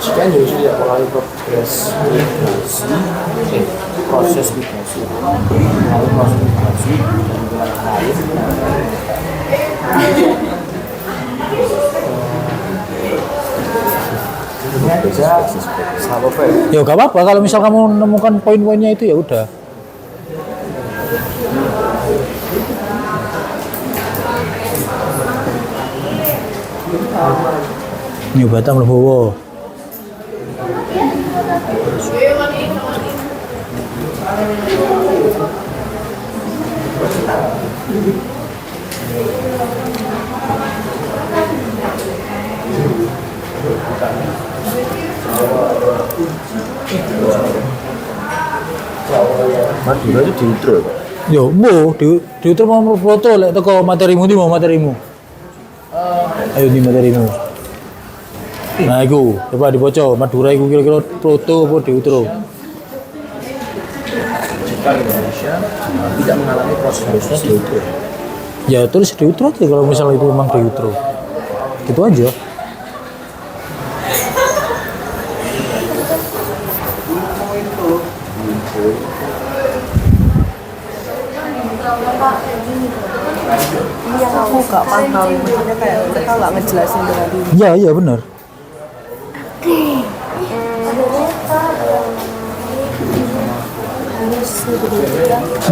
S11: Sekian juga sudah mulai proses migrasi, lalu proses migrasi dan bulan air. Sama apa ya?
S1: Ya gak apa-apa kalau misal kamu menemukan poin-poinnya itu ya udah. Ini Batam Lebowo.
S11: Madura itu diutro ya Pak?
S1: Yo, diutur mau foto lek teko materimu ndi mau materimu. Ayo di materimu. Nah, iku coba dibaca Madura iku kira-kira foto apa diutro.
S11: Jika Indonesia tidak mengalami proses diutro.
S1: Ya terus diutro aja kalau misalnya itu memang diutro. Gitu aja.
S10: Yang aku gak paham, maksudnya kayak mereka gak ngejelasin dengan ini.
S1: Iya, iya benar.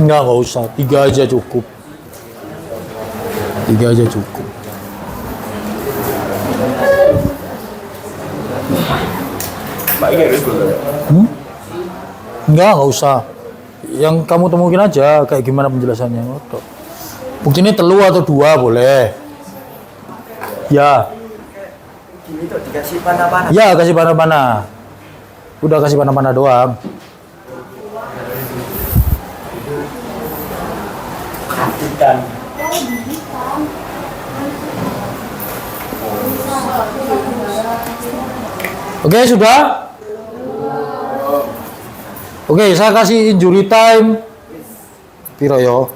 S1: Enggak usah. 3 aja cukup. 3 aja cukup.
S11: Pak ini harus dulu.
S1: Enggak usah. Yang kamu temuin aja kayak gimana penjelasannya. Bukti ini telu atau 2 boleh. Ya.
S11: Ini tuh dikasih panah-panah.
S1: Ya, kasih panah-panah. Udah kasih panah-panah doang. Oke, sudah? Oke, saya kasih injury time. Piro yo?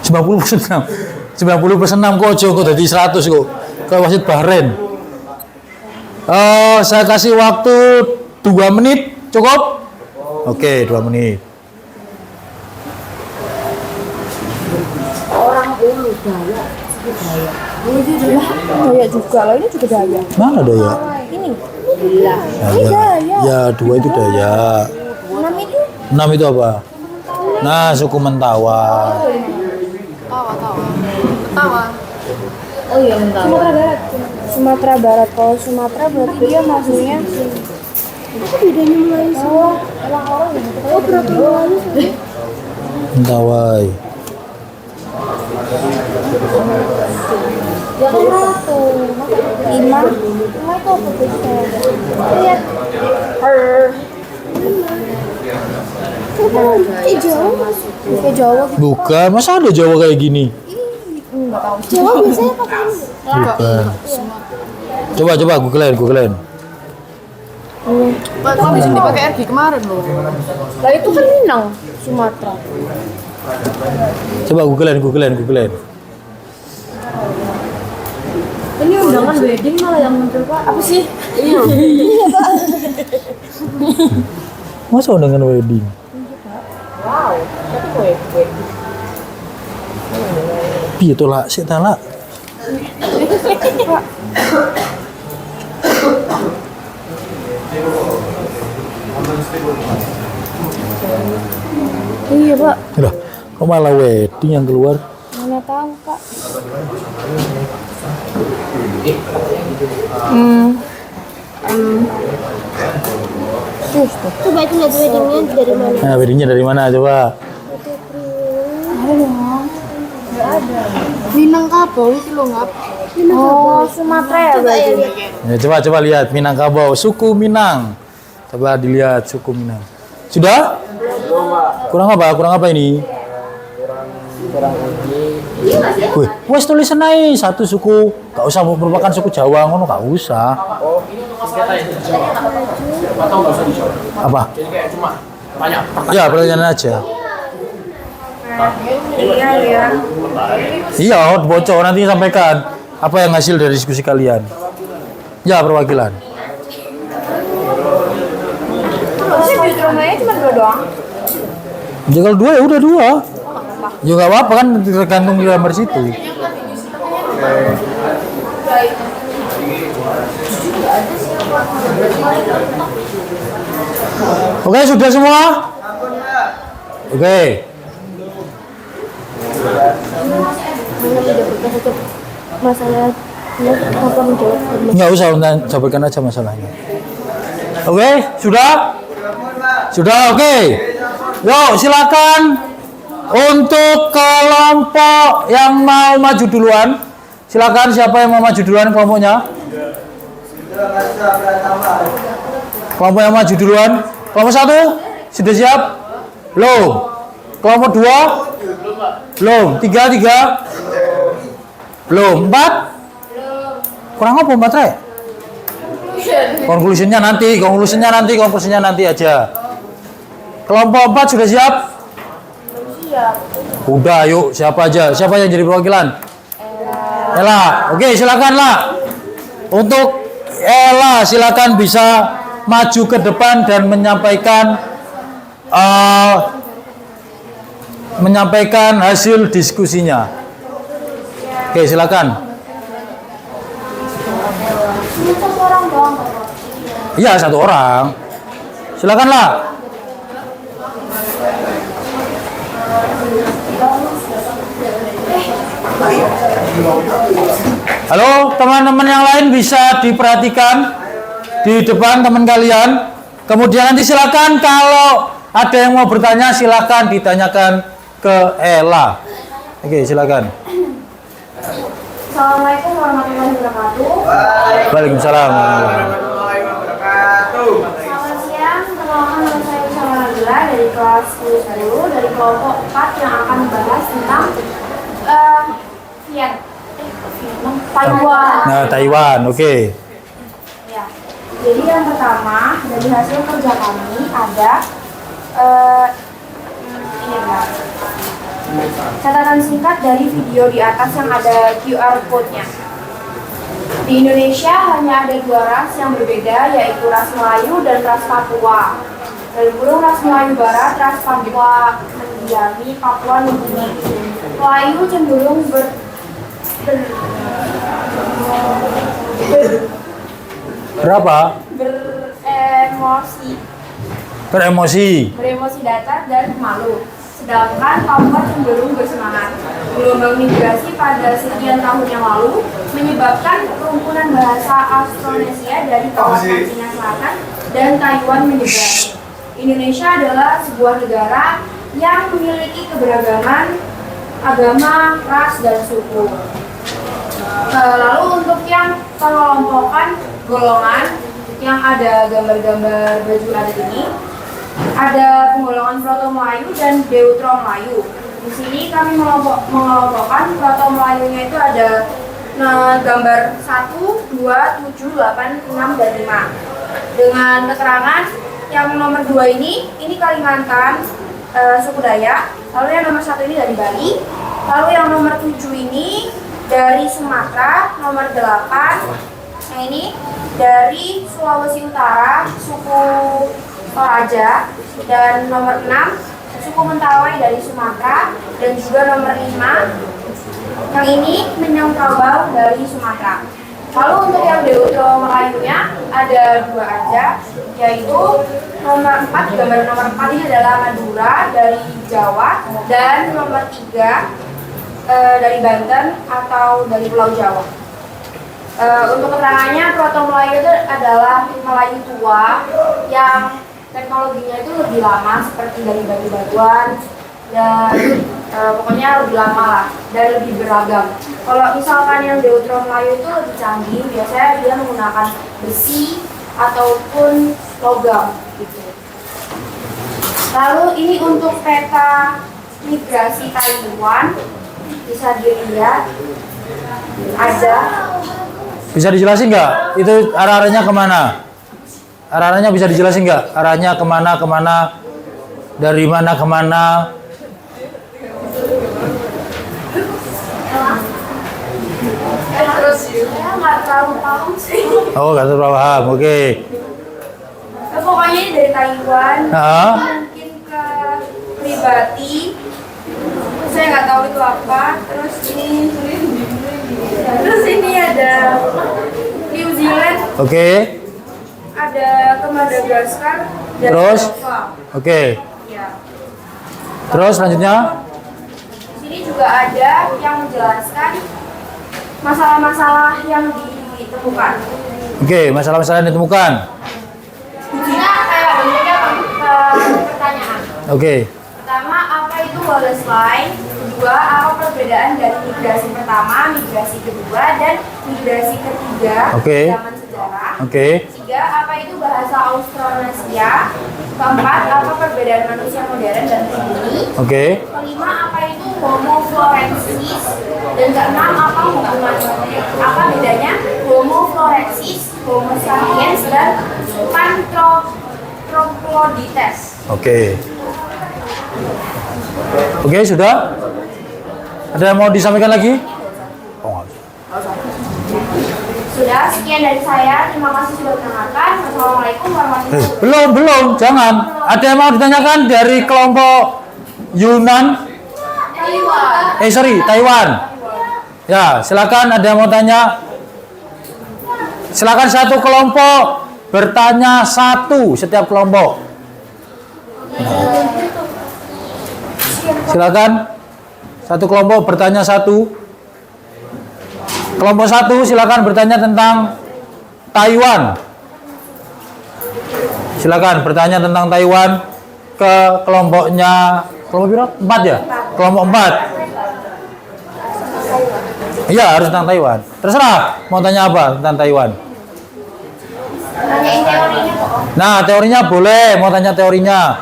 S1: 90%. 90% kok aja kok jadi 100 kok. Kayak wasit Bahrain. Saya kasih waktu 2 menit, cukup? Oke, 2 menit.
S10: Orang Ulu Daya. Daya juga loh, ini juga Daya.
S1: Mana Daya?
S10: Ini. Ini Daya.
S1: Ya, 2 itu Daya.
S10: 6 itu?
S1: 6 itu apa? Nah, suku Mentawa.
S10: Tawa. Oh iya, Mentawa. Sumatera Barat. Sumatera Barat. Kalau Sumatera berarti dia masuknya apa bedanya Melayu sama orang-orang yang oh berapa Melayu sih?
S1: Mentawai.
S10: Ya kan satu, 5 itu apa bedanya? Lihat. Kayak Jawa gitu.
S1: Bukan, masa ada Jawa kayak gini?
S10: Enggak tahu. Jawa biasanya pakai
S1: Bukan. Coba googlein.
S10: Pak, kan bisa dipakai RG kemarin loh. Lah itu kan Minang, Sumatera.
S1: Coba googlein.
S10: Ini undangan wedding malah yang muncul Pak. Apa sih? Iya Pak.
S1: Masa undangan wedding?
S10: Wow, tapi wedding.
S1: Piye to lah, sik ta lah.
S10: Pak. Iya Pak.
S1: Lah, kok malah wedding yang keluar?
S10: Mana tahu Pak. Coba itu lihat weddingnya dari mana?
S1: Nah, weddingnya dari mana coba?
S10: Ada dong. Nggak ada. Minangkabau itu loh ngap. Oh, Sumatera ya berarti.
S1: Ya, coba lihat Minangkabau, suku Minang. Coba dilihat suku Minang. Sudah? Kurang apa ini?
S11: Kurang ini.
S1: Wih, Wes tulisan ae satu suku, gak usah merupakan suku Jawa ngono, gak usah.
S3: Oh, ini untuk masalah itu. Atau nggak usah dijawab.
S1: Apa?
S3: Jadi kayak cuma tanya
S1: Ya, pertanyaan aja.
S10: Iya.
S1: Iya, bocor nanti sampaikan apa yang hasil dari diskusi kalian. Ya, perwakilan.
S10: Terus di rumahnya cuma 2 doang.
S1: Ya kalau 2 ya udah 2. Ya nggak apa-apa kan tergantung di gambar situ. Oke, sudah semua? Oke.
S10: Masalah apa menjawab?
S1: Nggak usah, jabarkan aja masalahnya. Oke, sudah? Sudah, oke. Yuk, silakan untuk kelompok yang mau maju duluan. Silakan, siapa yang mau maju duluan kelompoknya? Kelompok yang maju duluan. Kelompok 1 sudah siap? Belum. Kelompok 2? Belum. 3? Belum. 4? Kurang apa 4 Rek? Konklusinya nanti aja. Kelompok 4 sudah siap? Udah, yuk siapa aja? Siapa yang jadi perwakilan? Ella. Oke, silakan lah. Untuk Ella, silakan bisa maju ke depan dan menyampaikan hasil diskusinya. Oke, silakan. Iya, 1 orang. Silakanlah. Halo, teman-teman yang lain bisa diperhatikan di depan teman kalian. Kemudian nanti silakan kalau ada yang mau bertanya silakan ditanyakan ke Ella. Oke, silakan.
S10: Assalamualaikum warahmatullahi wabarakatuh.
S1: Waalaikumsalam.
S10: Selamat siang, perkenalkan nama saya Usama Nabila dari kelas 10 dari kelompok 4 yang akan membahas tentang Taiwan.
S1: Nah, Taiwan, oke.
S10: Ya. Jadi yang pertama dari hasil kerja kami ada ini enggak. Catatan singkat dari video di atas yang ada QR code-nya. Di Indonesia hanya ada 2 ras yang berbeda, yaitu ras Melayu dan ras Papua. Dari burung ras Melayu Barat, ras Papua mendiami Papua Nugini. Melayu cenderung beremosi datar dan malu. Sedangkan Papua cenderung bersemangat. Gelombang migrasi pada sekian tahun yang lalu menyebabkan kerumunan bahasa Austronesia dari kawasan Cina Selatan dan Taiwan menyebar. Indonesia adalah sebuah negara yang memiliki keberagaman agama, ras, dan suku. Lalu untuk yang pengelompokan golongan yang ada gambar-gambar baju adat ini, ada penggolongan Proto Melayu dan Deutero Melayu. Di sini kami mengelompokkan Proto Melayunya itu ada gambar 1, 2, 7, 8, 6, dan 5. Dengan keterangan yang nomor 2 ini Kalimantan, suku Dayak. Lalu yang nomor 1 ini dari Bali. Lalu yang nomor 7 ini dari Sumatera. Nomor 8 yang ini dari Sulawesi Utara, suku Toraja. Dan nomor 6 suku Mentawai dari Sumatera. Dan juga nomor 5 yang ini Minangkabau dari Sumatera. Lalu untuk yang Deutero Melayunya ada 2 aja, yaitu nomor 4, gambar nomor 4 ini adalah Madura dari Jawa, dan nomor 3 dari Banten atau dari Pulau Jawa. Untuk keterangannya, Proto Melayu itu adalah Melayu tua yang teknologinya itu lebih lama, seperti dari batu-batuan dan pokoknya lebih lama lah dan lebih beragam. Kalau misalkan yang Deutero Melayu itu lebih canggih, biasanya dia menggunakan besi ataupun logam gitu. Lalu ini untuk peta migrasi Taiwan. bisa dilihat ada.
S1: Bisa dijelasin nggak? Itu arah-arahnya kemana? Arah-arahnya bisa dijelasin nggak? Arahnya kemana? Dari mana kemana?
S10: Terus saya nggak terlalu paham sih.
S1: Oh, nggak terlalu paham. Oke.
S10: Pokoknya ini dari Taiwan.
S1: Nah.
S10: Mungkin ke pribadi. Saya nggak tahu itu apa. Terus ini ada New Zealand.
S1: Oke.
S10: Ada ke Madagaskar. Dan
S1: Terus?
S10: Java.
S1: Oke.
S10: Ya.
S1: Terus selanjutnya?
S10: Di sini juga ada yang menjelaskan masalah-masalah yang ditemukan.
S1: Oke, masalah-masalah yang ditemukan.
S10: Kita kayak bentuknya pertanyaan.
S1: Oke.
S10: Pertama, apa itu Wallace Line? Kedua, apa perbedaan dari migrasi pertama, migrasi kedua, dan migrasi ketiga
S1: Oke.
S10: zaman sejarah?
S1: Oke.
S10: Tiga, apa itu bahasa Austronesia? Keempat, apa perbedaan manusia modern dan pribumi?
S1: Oke.
S10: Kelima, apa itu Homo florensis? Dan keenam, apa bedanya Homo florensis, Homo sapiens, dan Paranthropodites?
S1: Oke. Oke, sudah? Ada yang mau disampaikan lagi? Oh, nggak usah.
S10: Sudah, sekian dari saya. Terima kasih sudah mendengarkan. Wassalamualaikum warahmatullahi wabarakatuh.
S1: Belum, jangan. Ada yang mau ditanyakan dari kelompok Yunan? Taiwan. Ya, silakan ada yang mau tanya. Silakan satu kelompok bertanya satu setiap kelompok. Silakan satu kelompok bertanya satu. Kelompok satu silakan bertanya tentang Taiwan. Silakan bertanya tentang Taiwan ke kelompoknya kelompok berapa? 4 ya? Kelompok 4. Iya, harus tentang Taiwan. Terserah mau tanya apa tentang Taiwan.
S10: Tanyain teorinya kok.
S1: Nah, teorinya boleh, mau tanya teorinya.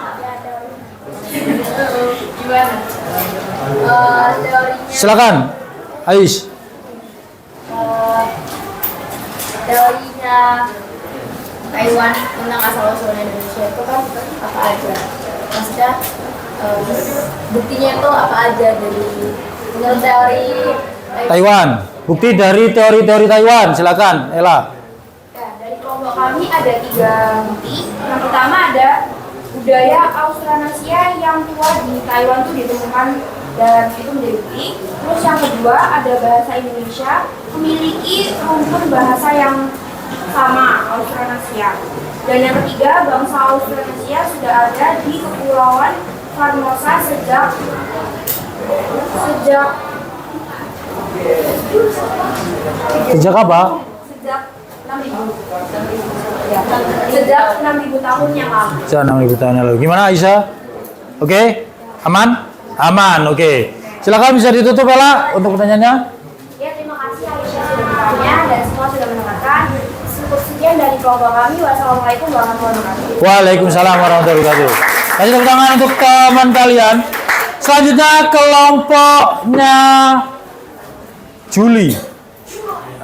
S10: Gimana? Teorinya.
S1: Silakan, Ais.
S4: Teorinya Taiwan tentang asal-usulnya Indonesia itu kan apa aja? Maksudnya buktinya itu apa aja dari menurut teori
S1: Taiwan. Bukti dari teori-teori Taiwan, silakan, Ella.
S10: Ya, dari kelompok kami ada 3 bukti. Yang pertama ada budaya Austronesia yang tua di Taiwan itu ditemukan dan itu menjadi bukti. Terus yang kedua ada bahasa Indonesia memiliki rumpun bahasa yang sama Austronesia. Dan yang ketiga bangsa Austronesia sudah ada di Kepulauan Formosa sejak
S1: apa?
S10: Sejak 6.000 tahun yang lalu.
S1: Sejak 6.000 tahun yang lalu. Gimana Aisyah? Oke? Aman? Aman, oke. Silakan bisa ditutup Ella untuk pertanyaannya.
S10: Ya, terima kasih Aisyah sudah bertanya dan semua sudah mendengarkan. Sekian dari kelompok kami. Wassalamualaikum warahmatullahi wabarakatuh.
S1: Waalaikumsalam warahmatullahi wabarakatuh. Kasih tepuk tangan untuk teman kalian. Selanjutnya kelompoknya Juli.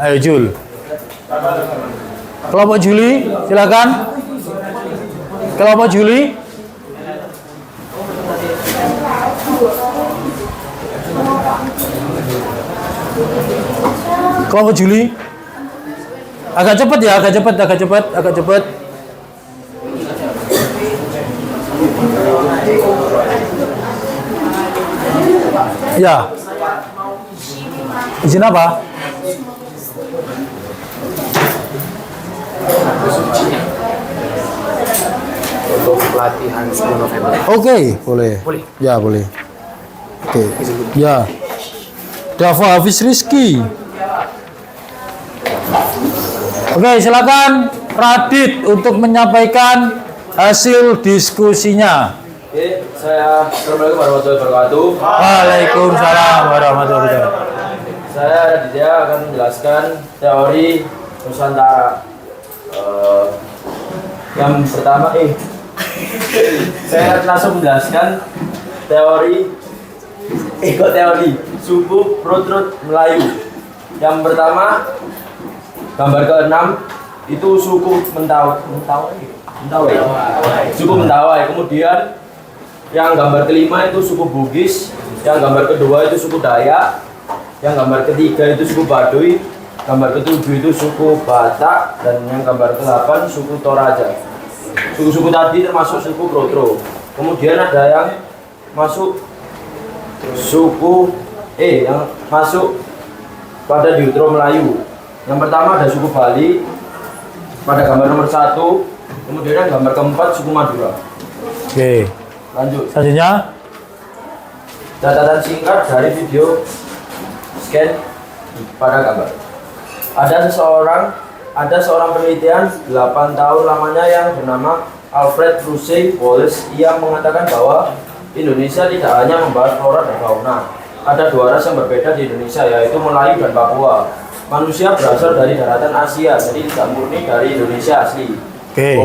S1: Ayo Jul. Kelompok Juli, silakan. Kelompok Juli. Kelompok Juli. Agak cepat ya, agak cepat. Ya. Izin apa?
S11: Untuk pelatihan 10 November.
S1: Oke, boleh.
S11: Boleh.
S1: Ya, boleh. Oke. Ya. Dava Hafiz Rizky. Oke, silakan Radit untuk menyampaikan hasil diskusinya.
S2: Oke, Assalamualaikum warahmatullahi wabarakatuh.
S1: Waalaikumsalam warahmatullahi wabarakatuh.
S2: Saya Raditya akan menjelaskan teori Nusantara. Yang pertama, saya langsung menjelaskan teori teori suku Protrut Melayu. Yang pertama, gambar ke-6 itu suku Mentawai. Suku Mentawai. Kemudian yang gambar ke-5 itu suku Bugis, yang gambar ke-2 itu suku Dayak, yang gambar ke-3 itu suku Baduy, gambar ke-7 itu suku Batak, dan yang gambar ke-8 suku Toraja. Suku-suku tadi termasuk suku Protro. Kemudian ada yang masuk suku yang masuk pada Deutero Melayu. Yang pertama ada suku Bali pada gambar nomor 1, kemudian gambar ke-4 suku Madura.
S1: Oke.
S2: Lanjut.
S1: Selanjutnya
S2: Catatan singkat dari video scan pada gambar. Ada seorang penelitian 8 tahun lamanya yang bernama Alfred Russell Wallace yang mengatakan bahwa Indonesia tidak hanya membahas flora dan fauna. Ada 2 ras yang berbeda di Indonesia, yaitu Melayu dan Papua. Manusia berasal dari daratan Asia, jadi tidak murni dari Indonesia asli.
S1: Oke.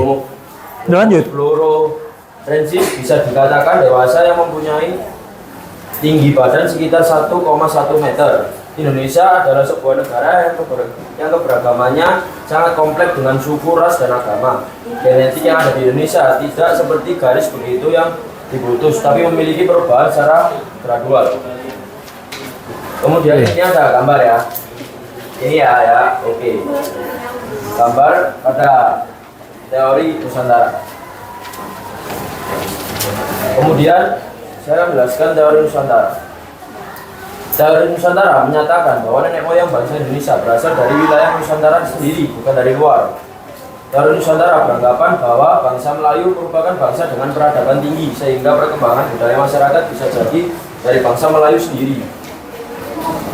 S1: Lanjut.
S2: Florensis bisa dikatakan dewasa yang mempunyai tinggi badan sekitar 1,1 meter. Indonesia adalah sebuah negara yang keberagamannya sangat kompleks dengan suku, ras, dan agama. Genetik yang ada di Indonesia tidak seperti garis begitu yang diputus, tapi memiliki perubahan secara gradual. Kemudian ini ada gambar ya. Ini ya, oke. Gambar pada teori Nusantara. Kemudian saya menjelaskan teori Nusantara. Teori Nusantara menyatakan bahwa nenek moyang bangsa Indonesia berasal dari wilayah Nusantara sendiri, bukan dari luar. Teori Nusantara beranggapan bahwa bangsa Melayu merupakan bangsa dengan peradaban tinggi, sehingga perkembangan budaya masyarakat bisa jadi dari bangsa Melayu sendiri.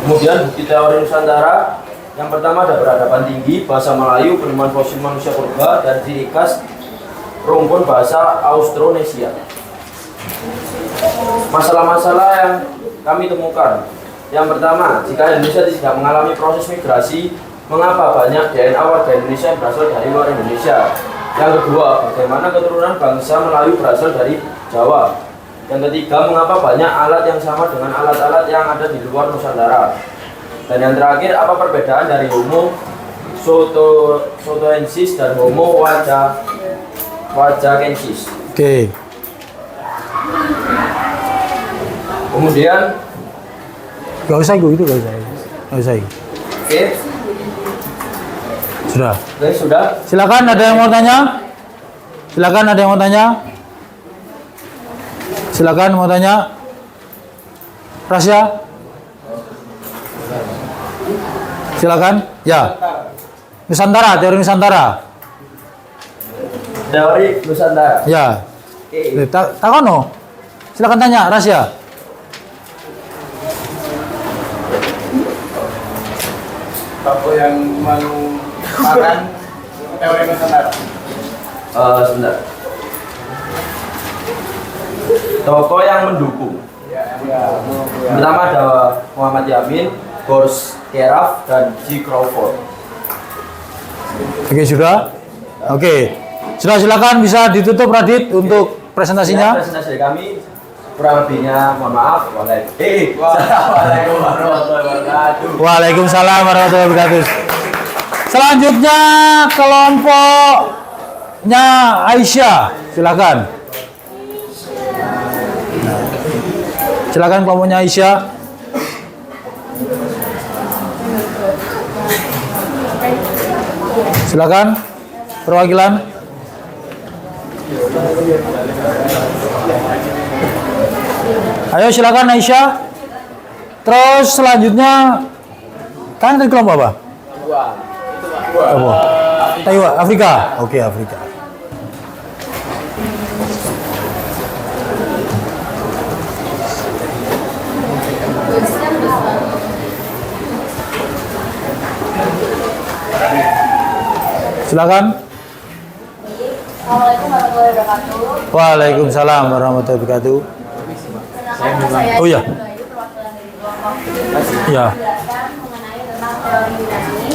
S2: Kemudian bukti teori Nusantara, yang pertama ada peradaban tinggi, bahasa Melayu, penemuan fosil manusia purba, dan ciri khas rumpun bahasa Austronesia. Masalah-masalah yang kami temukan. Yang pertama, jika Indonesia tidak mengalami proses migrasi, mengapa banyak DNA warga Indonesia yang berasal dari luar Indonesia? Yang kedua, bagaimana keturunan bangsa Melayu berasal dari Jawa? Yang ketiga, mengapa banyak alat yang sama dengan alat-alat yang ada di luar Nusantara? Dan yang terakhir, apa perbedaan dari Homo sotoensis dan Homo wajakensis?
S1: Oke.
S2: Kemudian
S1: Gak usah itu, gak usah.
S2: Oke.
S1: Sudah.
S2: Oke, sudah.
S1: Silakan, ada yang mau tanya? Silakan mau tanya. Rasya? Silakan. Ya. Nusantara, teori Nusantara.
S2: Teori Nusantara.
S1: Ya.
S2: Oke.
S1: Takono. Silakan tanya, Rasya.
S3: Apa yang mengatakan teori Nusantara?
S2: Sebentar. Tokoh yang mendukung. Pertama ada Muhammad Yamin, Boris Karloff, dan G. Crawford.
S1: Oke, sudah. Oke. Sudah, silakan bisa ditutup Radit untuk presentasinya.
S2: Ya, presentasi dari kami kurang lebihnya mohon maaf. Assalamualaikum warahmatullahi wabarakatuh.
S1: Waalaikumsalam warahmatullahi wabarakatuh. Selanjutnya kelompoknya Aisyah, silakan. Silakan kelompoknya Aisyah. Silakan perwakilan. Ayo silakan Aisyah. Terus selanjutnya kan dari kelompok apa? Taiwan, Afrika. Oke, Afrika. Silakan.
S4: Assalamualaikum warahmatullahi wabarakatuh.
S1: Waalaikumsalam warahmatullahi wabarakatuh.
S4: Saya
S1: Oh iya.
S4: Bayu, perwakilan dari kelompok
S1: Iya.
S4: menjelaskan mengenai tentang teori Yunani.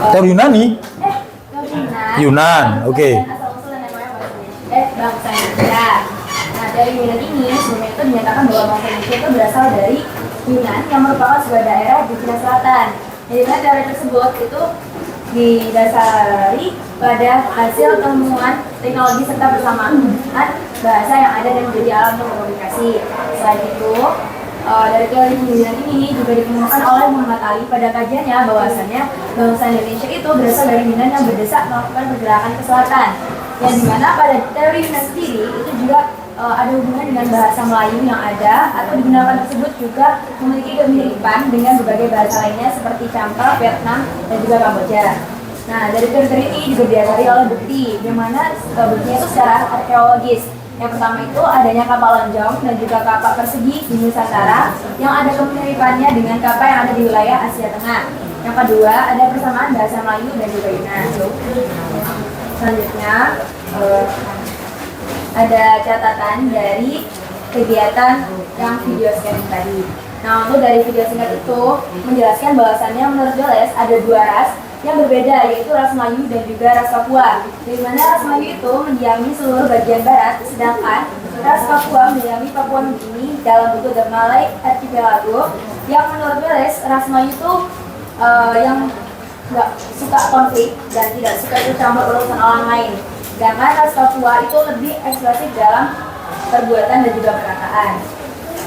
S1: Teori Yunani?
S4: Teori Yunan.
S1: Yunan, oke.
S4: Dan asal-usul nenek moyang bangsa Indonesia. Nah,
S10: dari Yunan ini sebelumnya itu dinyatakan bahwa bahasa Indonesia itu berasal dari Yunan yang merupakan sebuah daerah di Cina Selatan. Jadi teori tersebut itu didasari pada hasil temuan teknologi serta bersamaan bahasa yang ada dan menjadi alat untuk komunikasi. Selain itu, dari teori Yunan ini juga ditemukan oleh Muhammad Ali pada kajiannya bahwasannya bangsa Indonesia itu berasal dari Yunan yang berdesak melakukan pergerakan ke selatan. Yang dimana pada teori Yunan sendiri itu juga ada hubungan dengan bahasa Melayu yang ada atau digunakan tersebut juga memiliki kemiripan dengan berbagai bahasa lainnya seperti Campa, Vietnam, dan juga Kamboja. Nah, dari teori ini juga didasari oleh bukti, di mana buktinya itu secara arkeologis. Yang pertama itu adanya kapal lonjong dan juga kapal persegi di Nusantara yang ada kemiripannya dengan kapal yang ada di wilayah Asia Tengah. Yang kedua, ada persamaan bahasa Melayu dan juga Yunan. Selanjutnya, ada catatan dari kegiatan yang video scanning tadi. Nah, untuk dari video singkat itu menjelaskan bahwasannya menurut Joles ada dua ras yang berbeda, yaitu ras Melayu dan juga ras Papua. Di mana ras Melayu itu mendiami seluruh bagian barat, sedangkan ras Papua mendiami Papua Nugini dalam bentuk The Malay Archipelago. Yang menurut Joles, ras Melayu itu yang nggak suka konflik dan tidak suka bercampur urusan orang lain. Sedangkan ras Papua itu lebih ekspresif dalam perbuatan dan juga perkataan.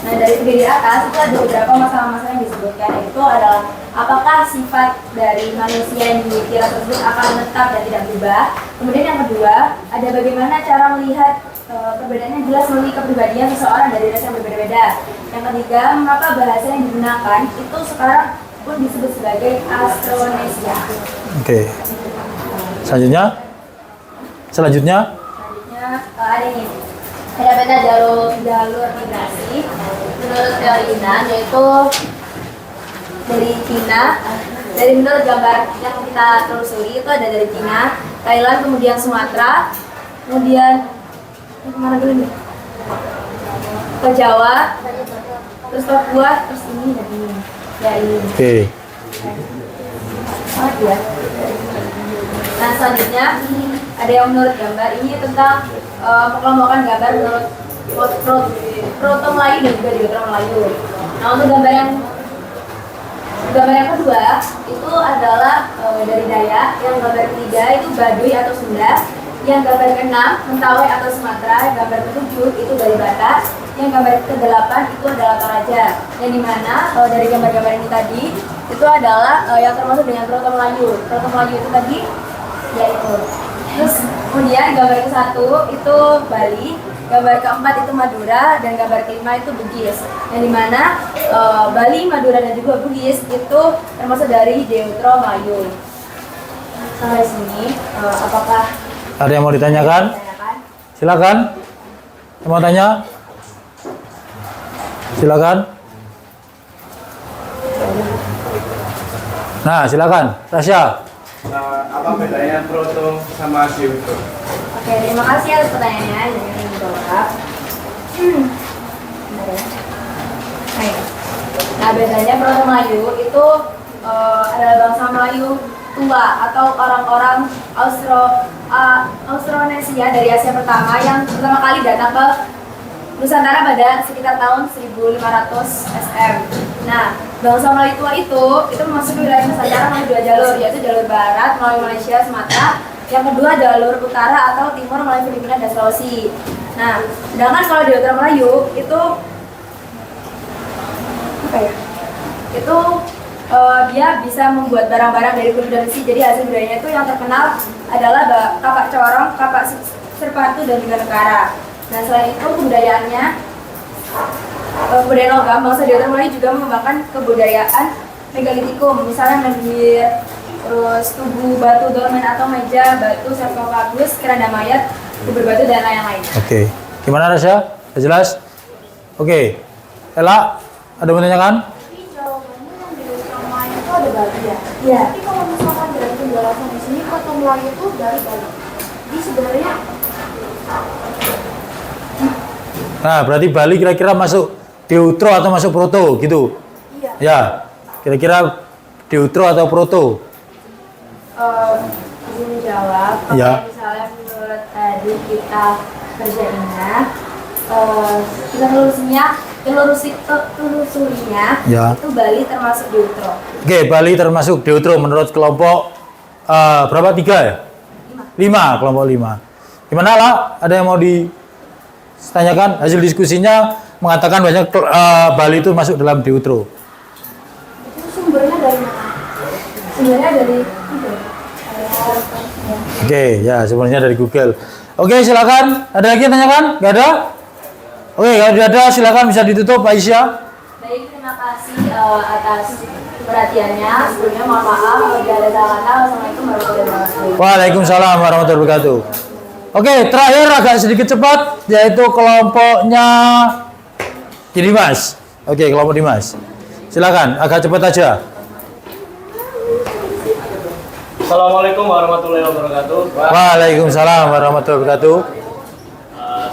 S10: Nah, dari tiga di atas itu ada beberapa masalah-masalah yang disebutkan, yaitu adalah apakah sifat dari manusia yang dimiliki ras tersebut akan tetap dan tidak berubah. Kemudian yang kedua, ada bagaimana cara melihat perbedaan yang jelas melalui kepribadian seseorang dari ras yang berbeda-beda. Yang ketiga, mengapa bahasa yang digunakan itu sekarang pun disebut sebagai Austronesia.
S1: Oke. Selanjutnya
S10: ada ini. Ada peta jalur migrasi menurut teori Yunan, yaitu dari Cina. Dari menurut gambar yang kita telusuri itu ada dari Cina, Thailand, kemudian Sumatera, kemudian kemana dulu nih? Ke Jawa, terus Papua, terus ini dan ini. Ya ini.
S1: Oke.
S10: Ya. Nah, selanjutnya ada yang menurut gambar ini tentang pengelompokan gambar menurut Proto Melayu dan juga Deutero Melayu. Nah, untuk gambar yang kedua itu adalah dari Dayak, yang gambar ketiga itu Baduy atau Sunda, yang gambar keenam Mentawai atau Sumatera, yang gambar ketujuh itu dari Batak, yang gambar ke-8 itu adalah Toraja. Yang dimana dari gambar-gambar ini tadi itu adalah yang termasuk dengan Proto Melayu. Proto Melayu itu tadi yaitu. Terus kemudian gambar ke-1 itu Bali, gambar ke-4 itu Madura, dan gambar ke-5 itu Bugis. Yang dimana Bali, Madura, dan juga Bugis itu termasuk dari Deutero Melayu. Sampai sini, apakah
S1: Ada yang mau ditanyakan? Silakan. Yang mau tanya? Silakan. Nah, silakan. Tasya.
S12: Apa bedanya proto sama deutero?
S10: Oke, terima kasih atas pertanyaannya. Jangan dijawab. Nah, bedanya Proto Melayu itu adalah bangsa Melayu tua atau orang-orang Austronesia dari Asia pertama yang pertama kali datang ke Nusantara pada sekitar tahun 1500 SM. Nah, bangsa Melayu tua itu memasuki wilayah Nusantara melalui dua jalur, yaitu jalur barat melalui Malaysia, Sumatera, yang kedua jalur utara atau timur melalui Filipina dan Sulawesi. Nah, sedangkan kalau di Utara Melayu itu apa ya? Itu dia bisa membuat barang-barang dari kulit dan besi. Jadi hasil budayanya itu yang terkenal adalah kapak corong, kapak serpatu, dan juga nekara. Nah, selain itu kebudayaannya kebudayaan logam, bangsa Deutero Melayu juga mengembangkan kebudayaan megalitikum, misalnya mendir, terus tubuh batu dolmen atau meja batu, sarkofagus, keranda mayat, kubur batu, dan lain-lain.
S1: Oke. Gimana Rasya? Sudah jelas? Oke. Ella, ada yang menanyakan?
S4: Tapi jawabannya yang di Deutero Melayu itu ada Bali ya?
S10: Iya.
S4: Tapi kalau misalkan dari penjelasan di sini, Proto Melayu itu dari Bali. Jadi sebenarnya
S1: Nah, berarti Bali kira-kira masuk Deutero atau masuk Proto gitu?
S4: iya.
S1: Ya. Kira-kira Deutero atau Proto?
S10: Izin jawab. Kalau
S1: Ya.
S10: misalnya menurut tadi kita kerjainnya telusurinya
S1: Ya.
S10: itu Bali termasuk Deutro.
S1: Oke, Bali termasuk Deutro menurut kelompok berapa? 3 ya? 5, kelompok 5. Gimana lah? Ada yang mau ditanyakan? Hasil diskusinya mengatakan banyak Bali itu masuk dalam Deutro.
S10: Itu sumbernya dari mana? Sumbernya dari Google.
S1: Oke, ya sebenarnya dari Google. Oke, silakan. Ada lagi yang tanyakan? Gak ada? Oke, kalau tidak ada silakan bisa ditutup, Pak Isya.
S10: Baik, terima kasih atas perhatiannya. Sebelumnya mohon maaf apabila ada salah kata. Wassalamualaikum warahmatullahi wabarakatuh.
S1: Waalaikumsalam warahmatullahi wabarakatuh. Oke, terakhir agak sedikit cepat, yaitu kelompoknya Dimas. Oke, kelompok Dimas. Silakan, agak cepat aja.
S13: Assalamualaikum warahmatullahi wabarakatuh.
S1: Waalaikumsalam warahmatullahi wabarakatuh.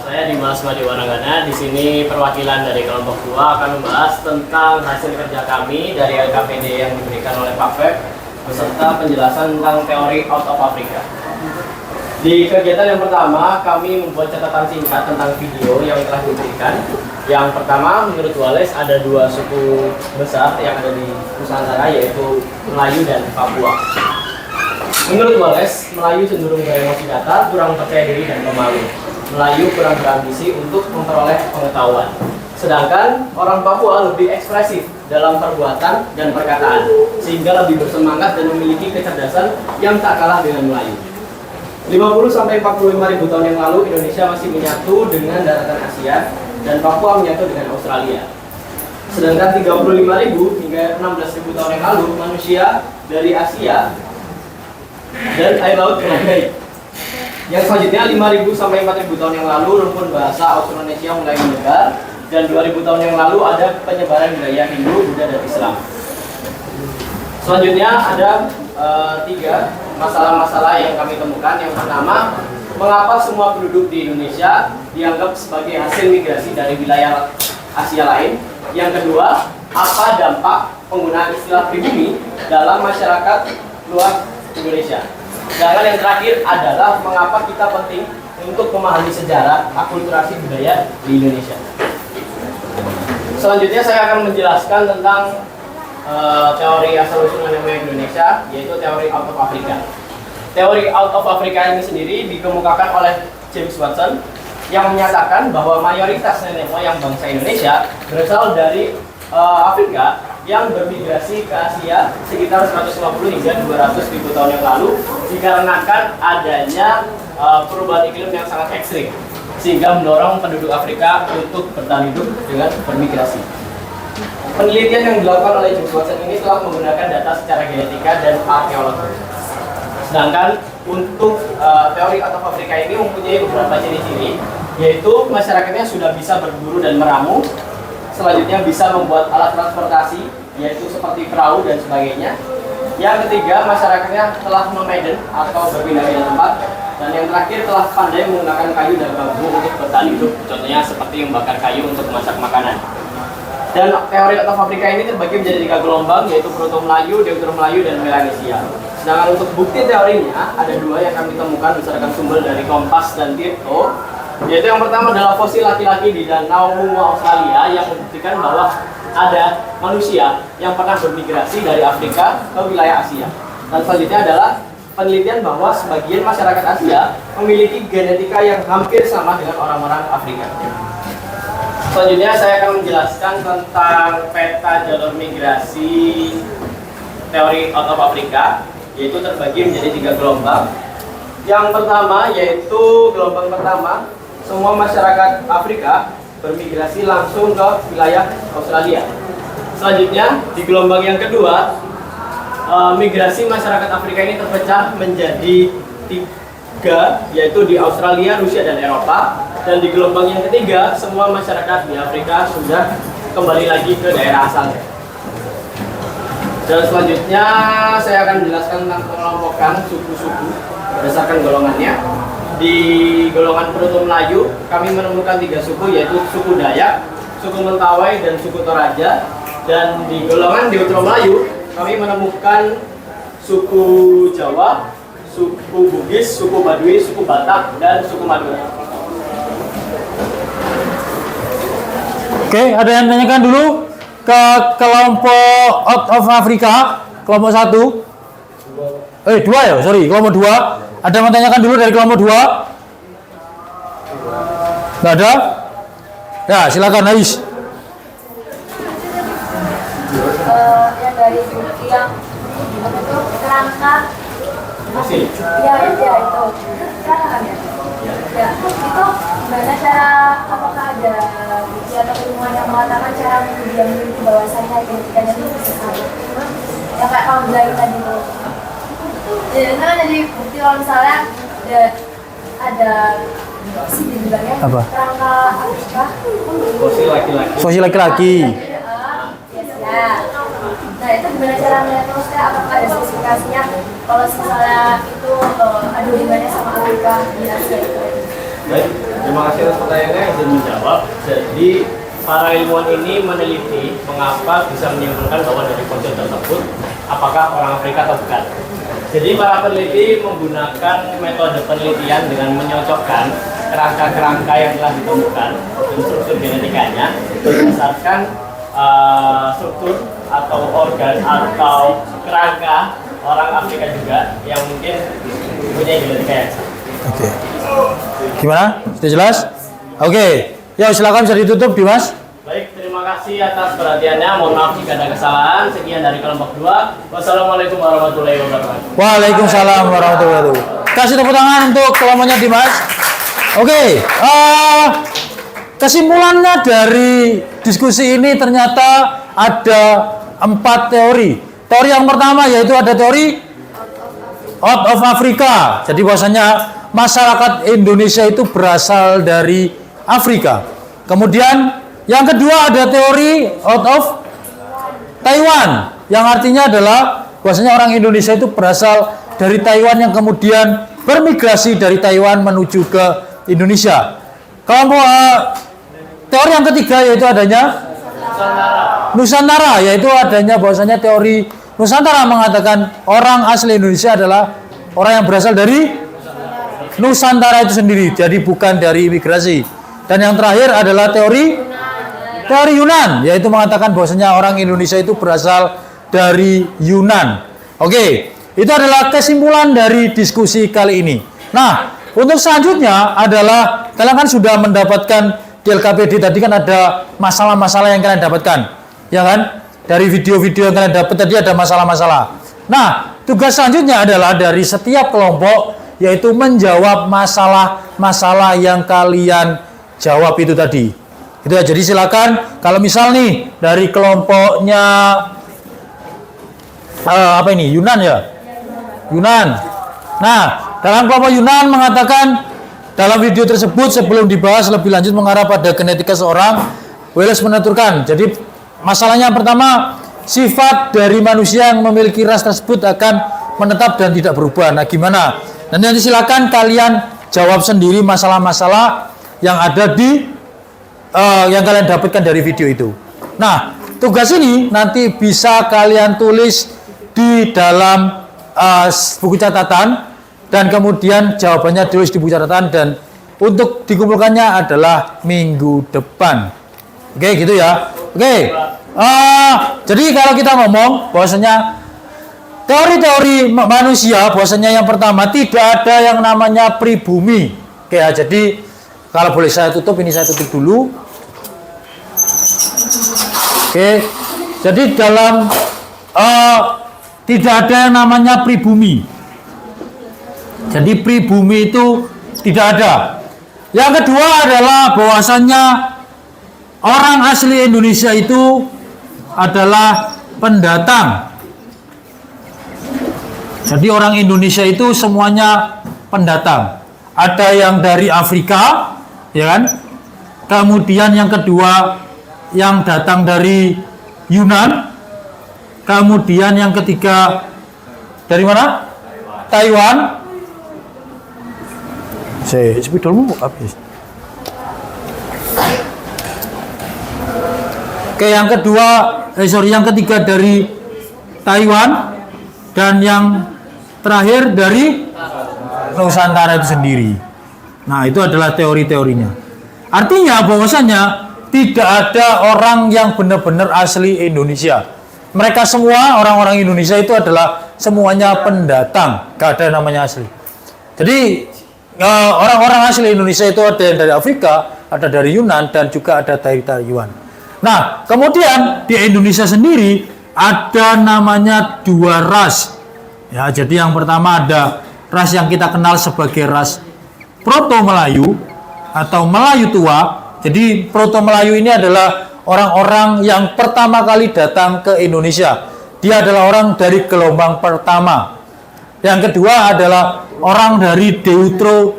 S13: Saya Dimas Madiwanagana. Di sini perwakilan dari kelompok 2 akan membahas tentang hasil kerja kami dari LKPD yang diberikan oleh Pak Feb beserta penjelasan tentang teori out of Africa. Di kegiatan yang pertama, kami membuat catatan singkat tentang video yang telah diberikan. Yang pertama, menurut Wallace ada 2 suku besar yang ada di Nusantara, yaitu Melayu dan Papua. Menurut Wallace, Melayu cenderung beremosi datar, kurang percaya diri dan pemalu. Melayu kurang berambisi untuk memperoleh pengetahuan. Sedangkan orang Papua lebih ekspresif dalam perbuatan dan perkataan, sehingga lebih bersemangat dan memiliki kecerdasan yang tak kalah dengan Melayu. 50-45 ribu tahun yang lalu, Indonesia masih menyatu dengan daratan Asia dan Papua menyatu dengan Australia. Sedangkan 35.000 hingga 16.000 tahun yang lalu, manusia dari Asia dan air laut melandai. Yang selanjutnya 5.000 sampai 4.000 tahun yang lalu, rumpun bahasa Austronesia mulai menyebar, dan 2.000 tahun yang lalu ada penyebaran budaya Hindu, Buddha, dan Islam. Selanjutnya ada 3 masalah-masalah yang kami temukan. Yang pertama, mengapa semua penduduk di Indonesia dianggap sebagai hasil migrasi dari wilayah Asia lain? Yang kedua, apa dampak penggunaan istilah pribumi dalam masyarakat luar Indonesia? Dan yang terakhir adalah mengapa kita penting untuk memahami sejarah akulturasi budaya di Indonesia. Selanjutnya saya akan menjelaskan tentang teori asal-usul nama Indonesia, yaitu teori out of Africa. Teori out of Africa ini sendiri dikemukakan oleh James Watson yang menyatakan bahwa mayoritas nenek moyang bangsa Indonesia berasal dari Afrika yang bermigrasi ke Asia sekitar 150 hingga 200 ribu tahun yang lalu dikarenakan adanya perubahan iklim yang sangat ekstrim, sehingga mendorong penduduk Afrika untuk bertahan hidup dengan bermigrasi. Penelitian yang dilakukan oleh James Watson ini telah menggunakan data secara genetika dan arkeologi. Sedangkan untuk teori out of Africa ini mempunyai beberapa ciri-ciri, yaitu masyarakatnya sudah bisa berburu dan meramu, selanjutnya bisa membuat alat transportasi, yaitu seperti perahu dan sebagainya. Yang ketiga, masyarakatnya telah memaiden atau berpindah-pindah tempat. Dan yang terakhir, telah pandai menggunakan kayu dan bambu untuk bertahan hidup, contohnya seperti membakar kayu untuk memasak makanan. Dan teori out of Africa ini terbagi menjadi 3 gelombang, yaitu Proto Melayu, Deutero Melayu, dan Melanesia. Sedangkan untuk bukti teorinya, ada 2 yang kami temukan berdasarkan sumber dari Kompas dan Tirto. Yaitu yang pertama adalah fosil laki-laki di Danau Mungo, Australia, yang membuktikan bahwa ada manusia yang pernah bermigrasi dari Afrika ke wilayah Asia. Dan selanjutnya adalah penelitian bahwa sebagian masyarakat Asia memiliki genetika yang hampir sama dengan orang-orang Afrika. Selanjutnya saya akan menjelaskan tentang peta jalur migrasi teori out of Africa, yaitu terbagi menjadi 3 gelombang. Yang pertama yaitu gelombang pertama, semua masyarakat Afrika bermigrasi langsung ke wilayah Australia. Selanjutnya di gelombang yang kedua, migrasi masyarakat Afrika ini terpecah menjadi 3, yaitu di Australia, Rusia, dan Eropa. Dan di gelombang yang ketiga, semua masyarakat di Afrika sudah kembali lagi ke daerah asalnya. Dan selanjutnya saya akan menjelaskan tentang pengelompokan suku-suku berdasarkan golongannya. Di golongan Proto Melayu, kami menemukan 3 suku, yaitu suku Dayak, suku Mentawai, dan suku Toraja. Dan di golongan Deutero Melayu, kami menemukan suku Jawa, suku Bugis, suku Baduy, suku Batak, dan suku Madura.
S1: Oke, ada yang tanyakan dulu ke kelompok out of Africa, kelompok 1. 2 ya, sorry, kelompok 2. Ada yang tanyakan dulu dari kelompok 2? Nggak ada? Ya, silakan Ais.
S4: Yang dari buku yang apa itu kerangka ya itu sekarang ya itu gimana cara, apakah ada bukti atau ilmuwan yang mengatakan cara dia memiliki bahwasannya genetikanya itu sesuai yang kayak kamu bilang tadi tuh ya kan jadi bukti kalau misalnya ada sih dibilangnya kerangka Afrika
S1: fosil laki-laki.
S4: Ya. Nah itu gimana cara melihat maksudnya apakah ada spesifikasinya kalau misalnya itu ada hubungannya sama Afrika di Asia itu?
S13: Baik, terima kasih atas pertanyaannya izin menjawab. Jadi para ilmuwan ini meneliti mengapa bisa menyimpulkan bahwa dari fosil tersebut apakah orang Afrika atau bukan. Jadi para peneliti menggunakan metode penelitian dengan menyocokkan kerangka-kerangka yang telah ditemukan dan struktur genetikanya berdasarkan struktur atau organ atau kerangka orang Afrika juga yang mungkin punya genetika yang sama.
S1: Oke. Gimana? Sudah jelas? Oke. Ya silakan bisa ditutup Dimas.
S13: Baik, terima kasih atas perhatiannya. Mohon maaf jika ada kesalahan. Sekian dari kelompok 2. Wassalamualaikum warahmatullahi wabarakatuh.
S1: Waalaikumsalam warahmatullahi wabarakatuh. Kasih tepuk tangan untuk kelompoknya Dimas. Oke. Kesimpulannya dari diskusi ini ternyata ada 4 teori. Teori yang pertama yaitu ada teori out of Africa. Jadi bahwasanya masyarakat Indonesia itu berasal dari Afrika. Kemudian yang kedua ada teori out of Taiwan, yang artinya adalah bahwasanya orang Indonesia itu berasal dari Taiwan yang kemudian bermigrasi dari Taiwan menuju ke Indonesia. Kelompok teori yang ketiga yaitu adanya Nusantara, yaitu adanya bahwasanya teori Nusantara mengatakan orang asli Indonesia adalah orang yang berasal dari Nusantara itu sendiri, jadi bukan dari imigrasi. Dan yang terakhir adalah teori Yunan, yaitu mengatakan bahwasanya orang Indonesia itu berasal dari Yunan. Oke, itu adalah kesimpulan dari diskusi kali ini. Nah, untuk selanjutnya adalah kalian kan sudah mendapatkan di LKPD tadi kan ada masalah-masalah yang kalian dapatkan, ya kan? Dari video-video yang kalian dapat tadi ada masalah-masalah. Nah, tugas selanjutnya adalah dari setiap kelompok yaitu menjawab masalah-masalah yang kalian jawab itu tadi. Itu ya. Jadi silakan kalau misal nih dari kelompoknya apa ini? Yunan ya? Yunan. Nah, dalam kelompok Yunan mengatakan dalam video tersebut sebelum dibahas lebih lanjut mengarah pada genetika seorang, Wallace menuturkan. Jadi masalahnya pertama, sifat dari manusia yang memiliki ras tersebut akan menetap dan tidak berubah. Nah, gimana? Nanti silakan kalian jawab sendiri masalah-masalah yang ada di yang kalian dapatkan dari video itu. Nah, tugas ini nanti bisa kalian tulis di dalam buku catatan. Dan kemudian jawabannya tulis di buku catatan dan untuk dikumpulkannya adalah minggu depan. Oke, gitu ya. Oke. Jadi kalau kita ngomong bahwasanya teori-teori manusia, bahwasanya yang pertama tidak ada yang namanya pribumi. Oke ya, jadi kalau boleh saya tutup, ini saya tutup dulu. Oke. Jadi dalam tidak ada yang namanya pribumi. Jadi pribumi itu tidak ada. Yang kedua adalah bahwasannya orang asli Indonesia itu adalah pendatang. Jadi orang Indonesia itu semuanya pendatang. Ada yang dari Afrika, ya kan? Kemudian yang kedua yang datang dari Yunan. Kemudian yang ketiga dari mana? Taiwan. Spidolmu habis. Oke, yang kedua, yang ketiga dari Taiwan dan yang terakhir dari Nusantara itu sendiri. Nah, itu adalah teori-teorinya. Artinya bahwasanya tidak ada orang yang benar-benar asli Indonesia. Mereka semua orang-orang Indonesia itu adalah semuanya pendatang, gak ada yang namanya asli. Jadi orang-orang asli Indonesia itu ada yang dari Afrika, ada dari Yunan, dan juga ada dari Taiwan. Nah, kemudian di Indonesia sendiri ada namanya 2 ras. Ya, jadi yang pertama ada ras yang kita kenal sebagai ras Proto Melayu atau Melayu tua. Jadi Proto Melayu ini adalah orang-orang yang pertama kali datang ke Indonesia. Dia adalah orang dari gelombang pertama. Yang kedua adalah orang dari Deutero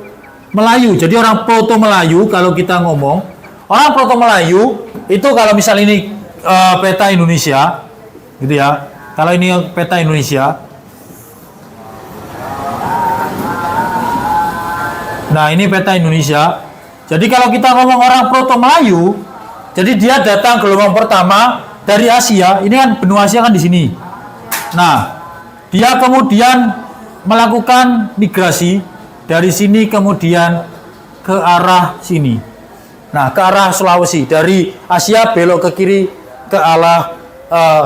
S1: Melayu. Jadi orang Proto Melayu, kalau kita ngomong orang Proto Melayu itu, kalau misal ini peta Indonesia, gitu ya. Kalau ini peta Indonesia, nah ini peta Indonesia. Jadi kalau kita ngomong orang Proto Melayu, jadi dia datang gelombang pertama dari Asia. Ini kan benua Asia kan di sini. Nah, dia kemudian melakukan migrasi dari sini kemudian ke arah sini. Nah, ke arah Sulawesi. Dari Asia belok ke kiri ke arah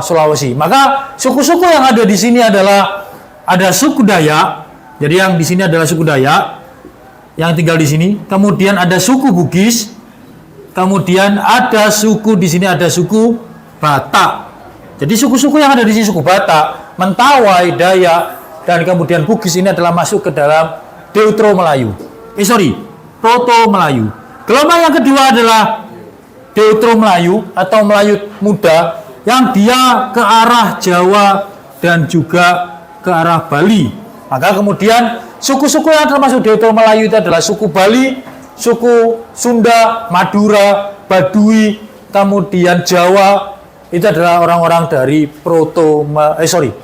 S1: Sulawesi. Maka suku-suku yang ada di sini adalah ada suku Dayak. Jadi yang di sini adalah suku Dayak yang tinggal di sini. Kemudian ada suku Bugis. Kemudian ada suku di sini, ada suku Batak. Jadi suku-suku yang ada di sini suku Batak, Mentawai, Dayak, dan kemudian Bugis ini adalah masuk ke dalam Deutero Melayu. Proto Melayu. Gelombang yang kedua adalah Deutero Melayu atau Melayu Muda yang dia ke arah Jawa dan juga ke arah Bali. Maka kemudian suku-suku yang termasuk Deutero Melayu itu adalah suku Bali, suku Sunda, Madura, Baduy, kemudian Jawa. Itu adalah orang-orang dari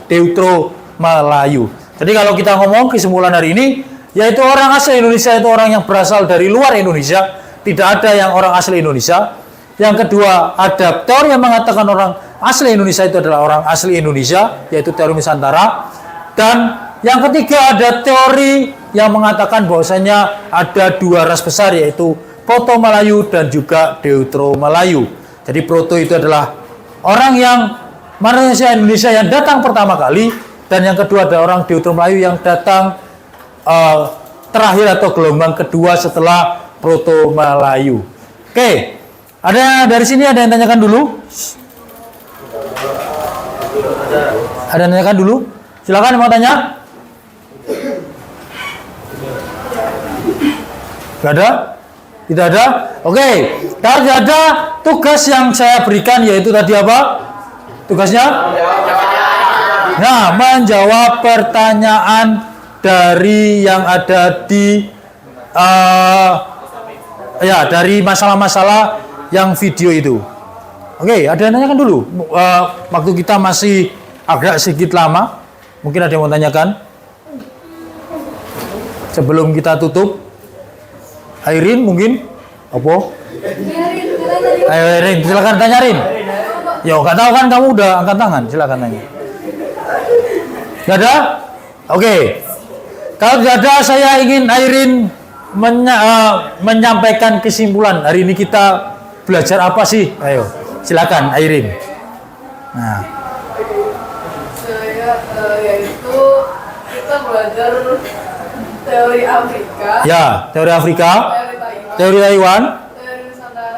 S1: Deutero Melayu. Jadi kalau kita ngomong kesimpulan hari ini, yaitu orang asli Indonesia itu orang yang berasal dari luar Indonesia, tidak ada yang orang asli Indonesia. Yang kedua, ada teori yang mengatakan orang asli Indonesia itu adalah orang asli Indonesia, yaitu teori Nusantara. Dan yang ketiga, ada teori yang mengatakan bahwasanya ada 2 ras besar, yaitu Proto Melayu dan juga Deutero Melayu. Jadi Proto itu adalah orang yang manusia Indonesia yang datang pertama kali, dan yang kedua ada orang Deutero Melayu yang datang terakhir atau gelombang kedua setelah Proto Melayu. Oke, ada dari sini ada yang tanyakan dulu? Ada yang tanyakan dulu? Silakan mau tanya. Gak ada? Tidak ada? Oke, kalau tidak ada, tugas yang saya berikan yaitu tadi apa? Tugasnya? Nah, menjawab pertanyaan dari yang ada di dari masalah-masalah yang video itu. Oke, ada yang tanyakan dulu. Waktu kita masih agak sedikit lama, mungkin ada yang mau tanyakan sebelum kita tutup. Airin mungkin? Apa? Airin, silakan tanya Airin. Yo, nggak tahu kan kamu udah angkat tangan, silakan tanya. Nggak ada? Oke. Kalau tidak ada, saya ingin Airin menyampaikan kesimpulan. Hari ini kita belajar apa sih? Ayo, silakan Airin. Nah.
S14: Saya yaitu kita belajar teori Afrika.
S1: Ya, teori Afrika. Teori Taiwan.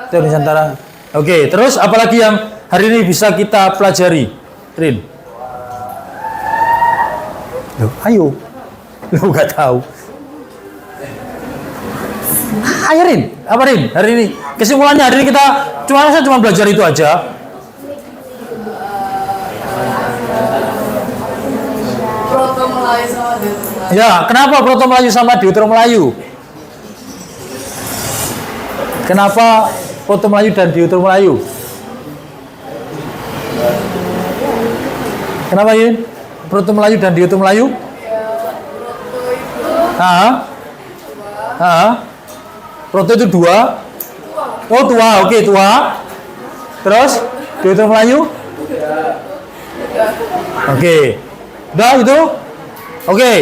S1: Teori Nusantara. Oke, terus apalagi yang hari ini bisa kita pelajari, Rin? Loh, ayo. Lu nggak tahu. Ayo Rin, apa Rin? Hari ini kesimpulannya hari ini kita cuma belajar itu aja.
S14: Proto Melayu sama Deutero Melayu.
S1: Ya, kenapa Proto Melayu sama Deutero Melayu? Kenapa Proto Melayu dan Deutero Melayu? Kenapa Rin? Proto Melayu dan Deutero Melayu? Proto itu 2. Oh, tua. Oke, tua. Terus Deutero Melayu? Oke. Udah itu? Oke.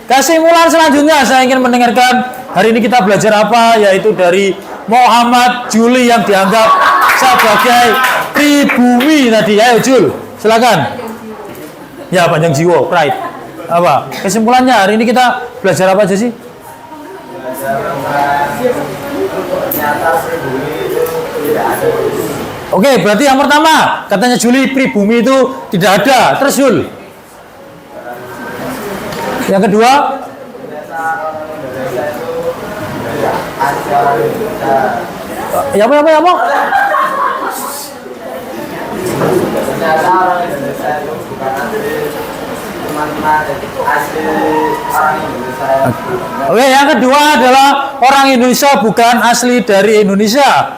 S1: Kesimpulan selanjutnya saya ingin mendengarkan hari ini kita belajar apa, yaitu dari Muhammad Juli yang dianggap sebagai pribumi tadi. Ayo Jul, silakan. Ya, panjang jiwa, pride. Apa? Kesimpulannya hari ini kita belajar apa aja sih? Oke, berarti yang pertama katanya Juli pribumi itu tidak ada. Terus Jul. Yang kedua? Ya apa?
S12: Ternyata orang Indonesia itu bukan asli teman-teman asli orang Indonesia.
S1: Oke, yang kedua adalah orang Indonesia bukan asli dari Indonesia.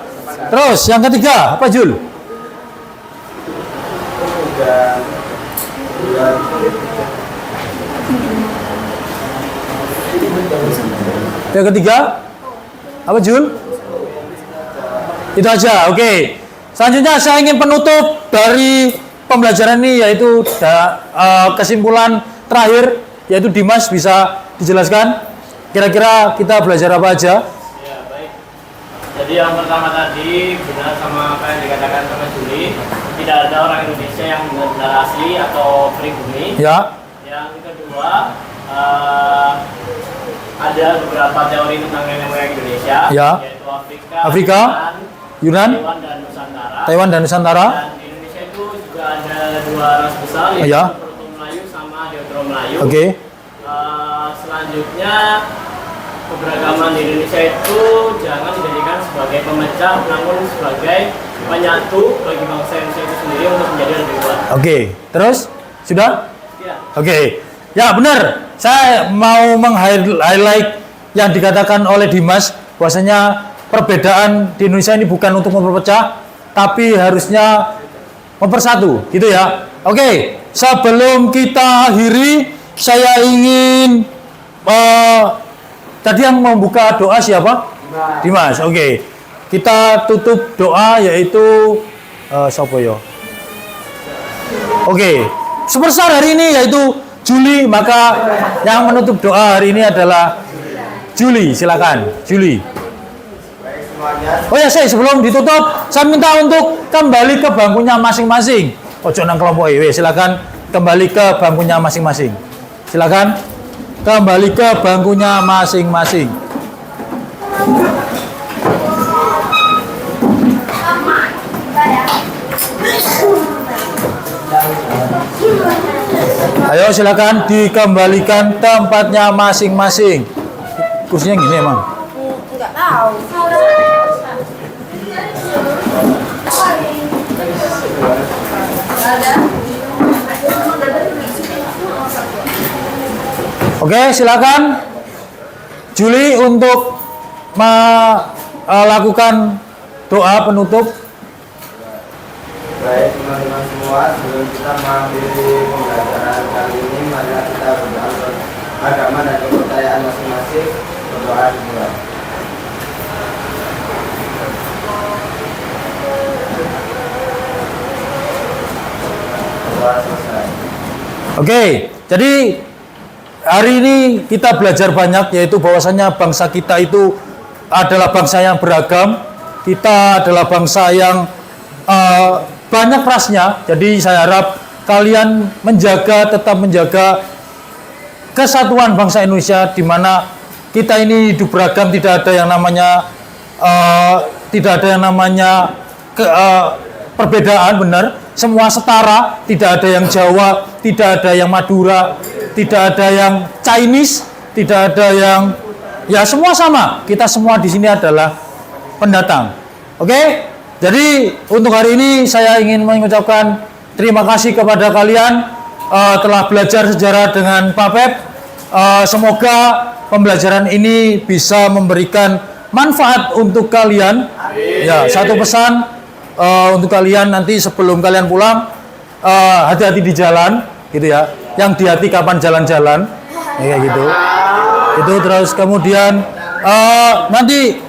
S1: Terus yang ketiga apa Jul? Yang ketiga apa Jul? Itu aja. Oke. Selanjutnya saya ingin penutup dari pembelajaran ini yaitu kesimpulan terakhir, yaitu Dimas bisa dijelaskan kira-kira kita belajar apa aja?
S13: Ya, baik. Jadi yang pertama tadi benar sama apa yang dikatakan sama Juli, tidak ada orang Indonesia yang benar-benar asli atau pribumi.
S1: Ya.
S13: Yang kedua ada beberapa teori tentang nenek moyang Indonesia,
S1: ya.
S13: Yaitu
S1: Afrika, Yunan, Taiwan dan Nusantara.
S13: Dan di Indonesia itu juga ada dua ras besar, yaitu
S1: Ya.
S13: Proto Melayu sama Deutero Melayu.
S1: Oke.
S13: Selanjutnya keberagaman di Indonesia itu jangan dijadikan sebagai pemecah, namun sebagai penyatu bagi bangsa Indonesia itu sendiri untuk menjadi lebih kuat.
S1: Oke. Terus sudah?
S13: Ya.
S1: Oke. Ya benar. Saya mau meng-highlight yang dikatakan oleh Dimas bahwasanya perbedaan di Indonesia ini bukan untuk memperpecah, tapi harusnya mempersatu, gitu ya. Oke, sebelum kita akhiri, saya ingin tadi yang membuka doa siapa? Dimas. Oke, kita tutup doa yaitu siapa ya? Oke, superstar hari ini yaitu Juli, maka yang menutup doa hari ini adalah Juli. Silakan, Juli. Oh ya, saya sebelum ditutup, saya minta untuk kembali ke bangkunya masing-masing. Ojo nang kelompok EW, silakan kembali ke bangkunya masing-masing. Silakan kembali ke bangkunya masing-masing. Ayo silakan dikembalikan tempatnya masing-masing. Kursinya gini emang.
S10: Enggak tahu.
S1: Oke, silakan Juli untuk melakukan doa penutup.
S12: Baik teman-teman semua, sebelum kita mengakhiri pembelajaran kali ini, mari kita berdoa untuk agama dan kepercayaan masing-masing. Berdoa dimulai. Berdoa selesai.
S1: Oke, jadi hari ini kita belajar banyak, yaitu bahwasanya bangsa kita itu adalah bangsa yang beragam. Kita adalah bangsa yang banyak rasnya. Jadi saya harap kalian tetap menjaga kesatuan bangsa Indonesia, di mana kita ini hidup beragam, tidak ada yang namanya perbedaan, benar. Semua setara, tidak ada yang Jawa, tidak ada yang Madura, tidak ada yang Chinese, tidak ada yang, ya semua sama. Kita semua di sini adalah pendatang. Oke? Jadi untuk hari ini saya ingin mengucapkan terima kasih kepada kalian telah belajar sejarah dengan Pak Pep. Semoga pembelajaran ini bisa memberikan manfaat untuk kalian. Ya, satu pesan untuk kalian nanti sebelum kalian pulang, hati-hati di jalan, gitu ya. Yang di hati kapan jalan-jalan, ya gitu. Itu terus kemudian nanti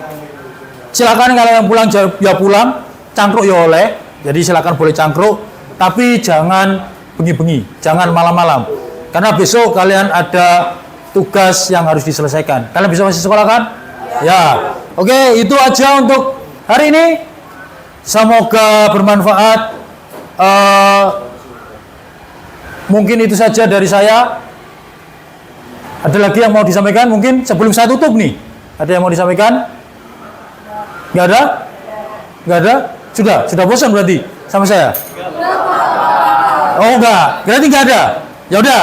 S1: silakan kalau yang pulang ya pulang, cangkruk ya oleh. Jadi silakan boleh cangkruk, tapi jangan bengi-bengi, jangan malam-malam. Karena besok kalian ada tugas yang harus diselesaikan. Kalian bisa masih sekolah kan? Ya. Oke, itu aja untuk hari ini. Semoga bermanfaat. Mungkin itu saja dari saya. Ada lagi yang mau disampaikan? Mungkin sebelum saya tutup nih, ada yang mau disampaikan? Nggak ada? Nggak ada? Sudah bosan berarti sama saya? Oh enggak, berarti nggak ada. Ya udah,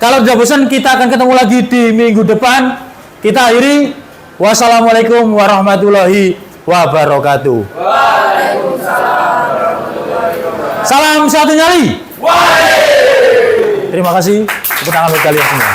S1: kalau sudah bosan kita akan ketemu lagi di minggu depan. Kita akhiri. Wassalamualaikum warahmatullahi wabarakatuh. Salam satu nyali. Terima kasih. Tepuk tangan buat kalian semua.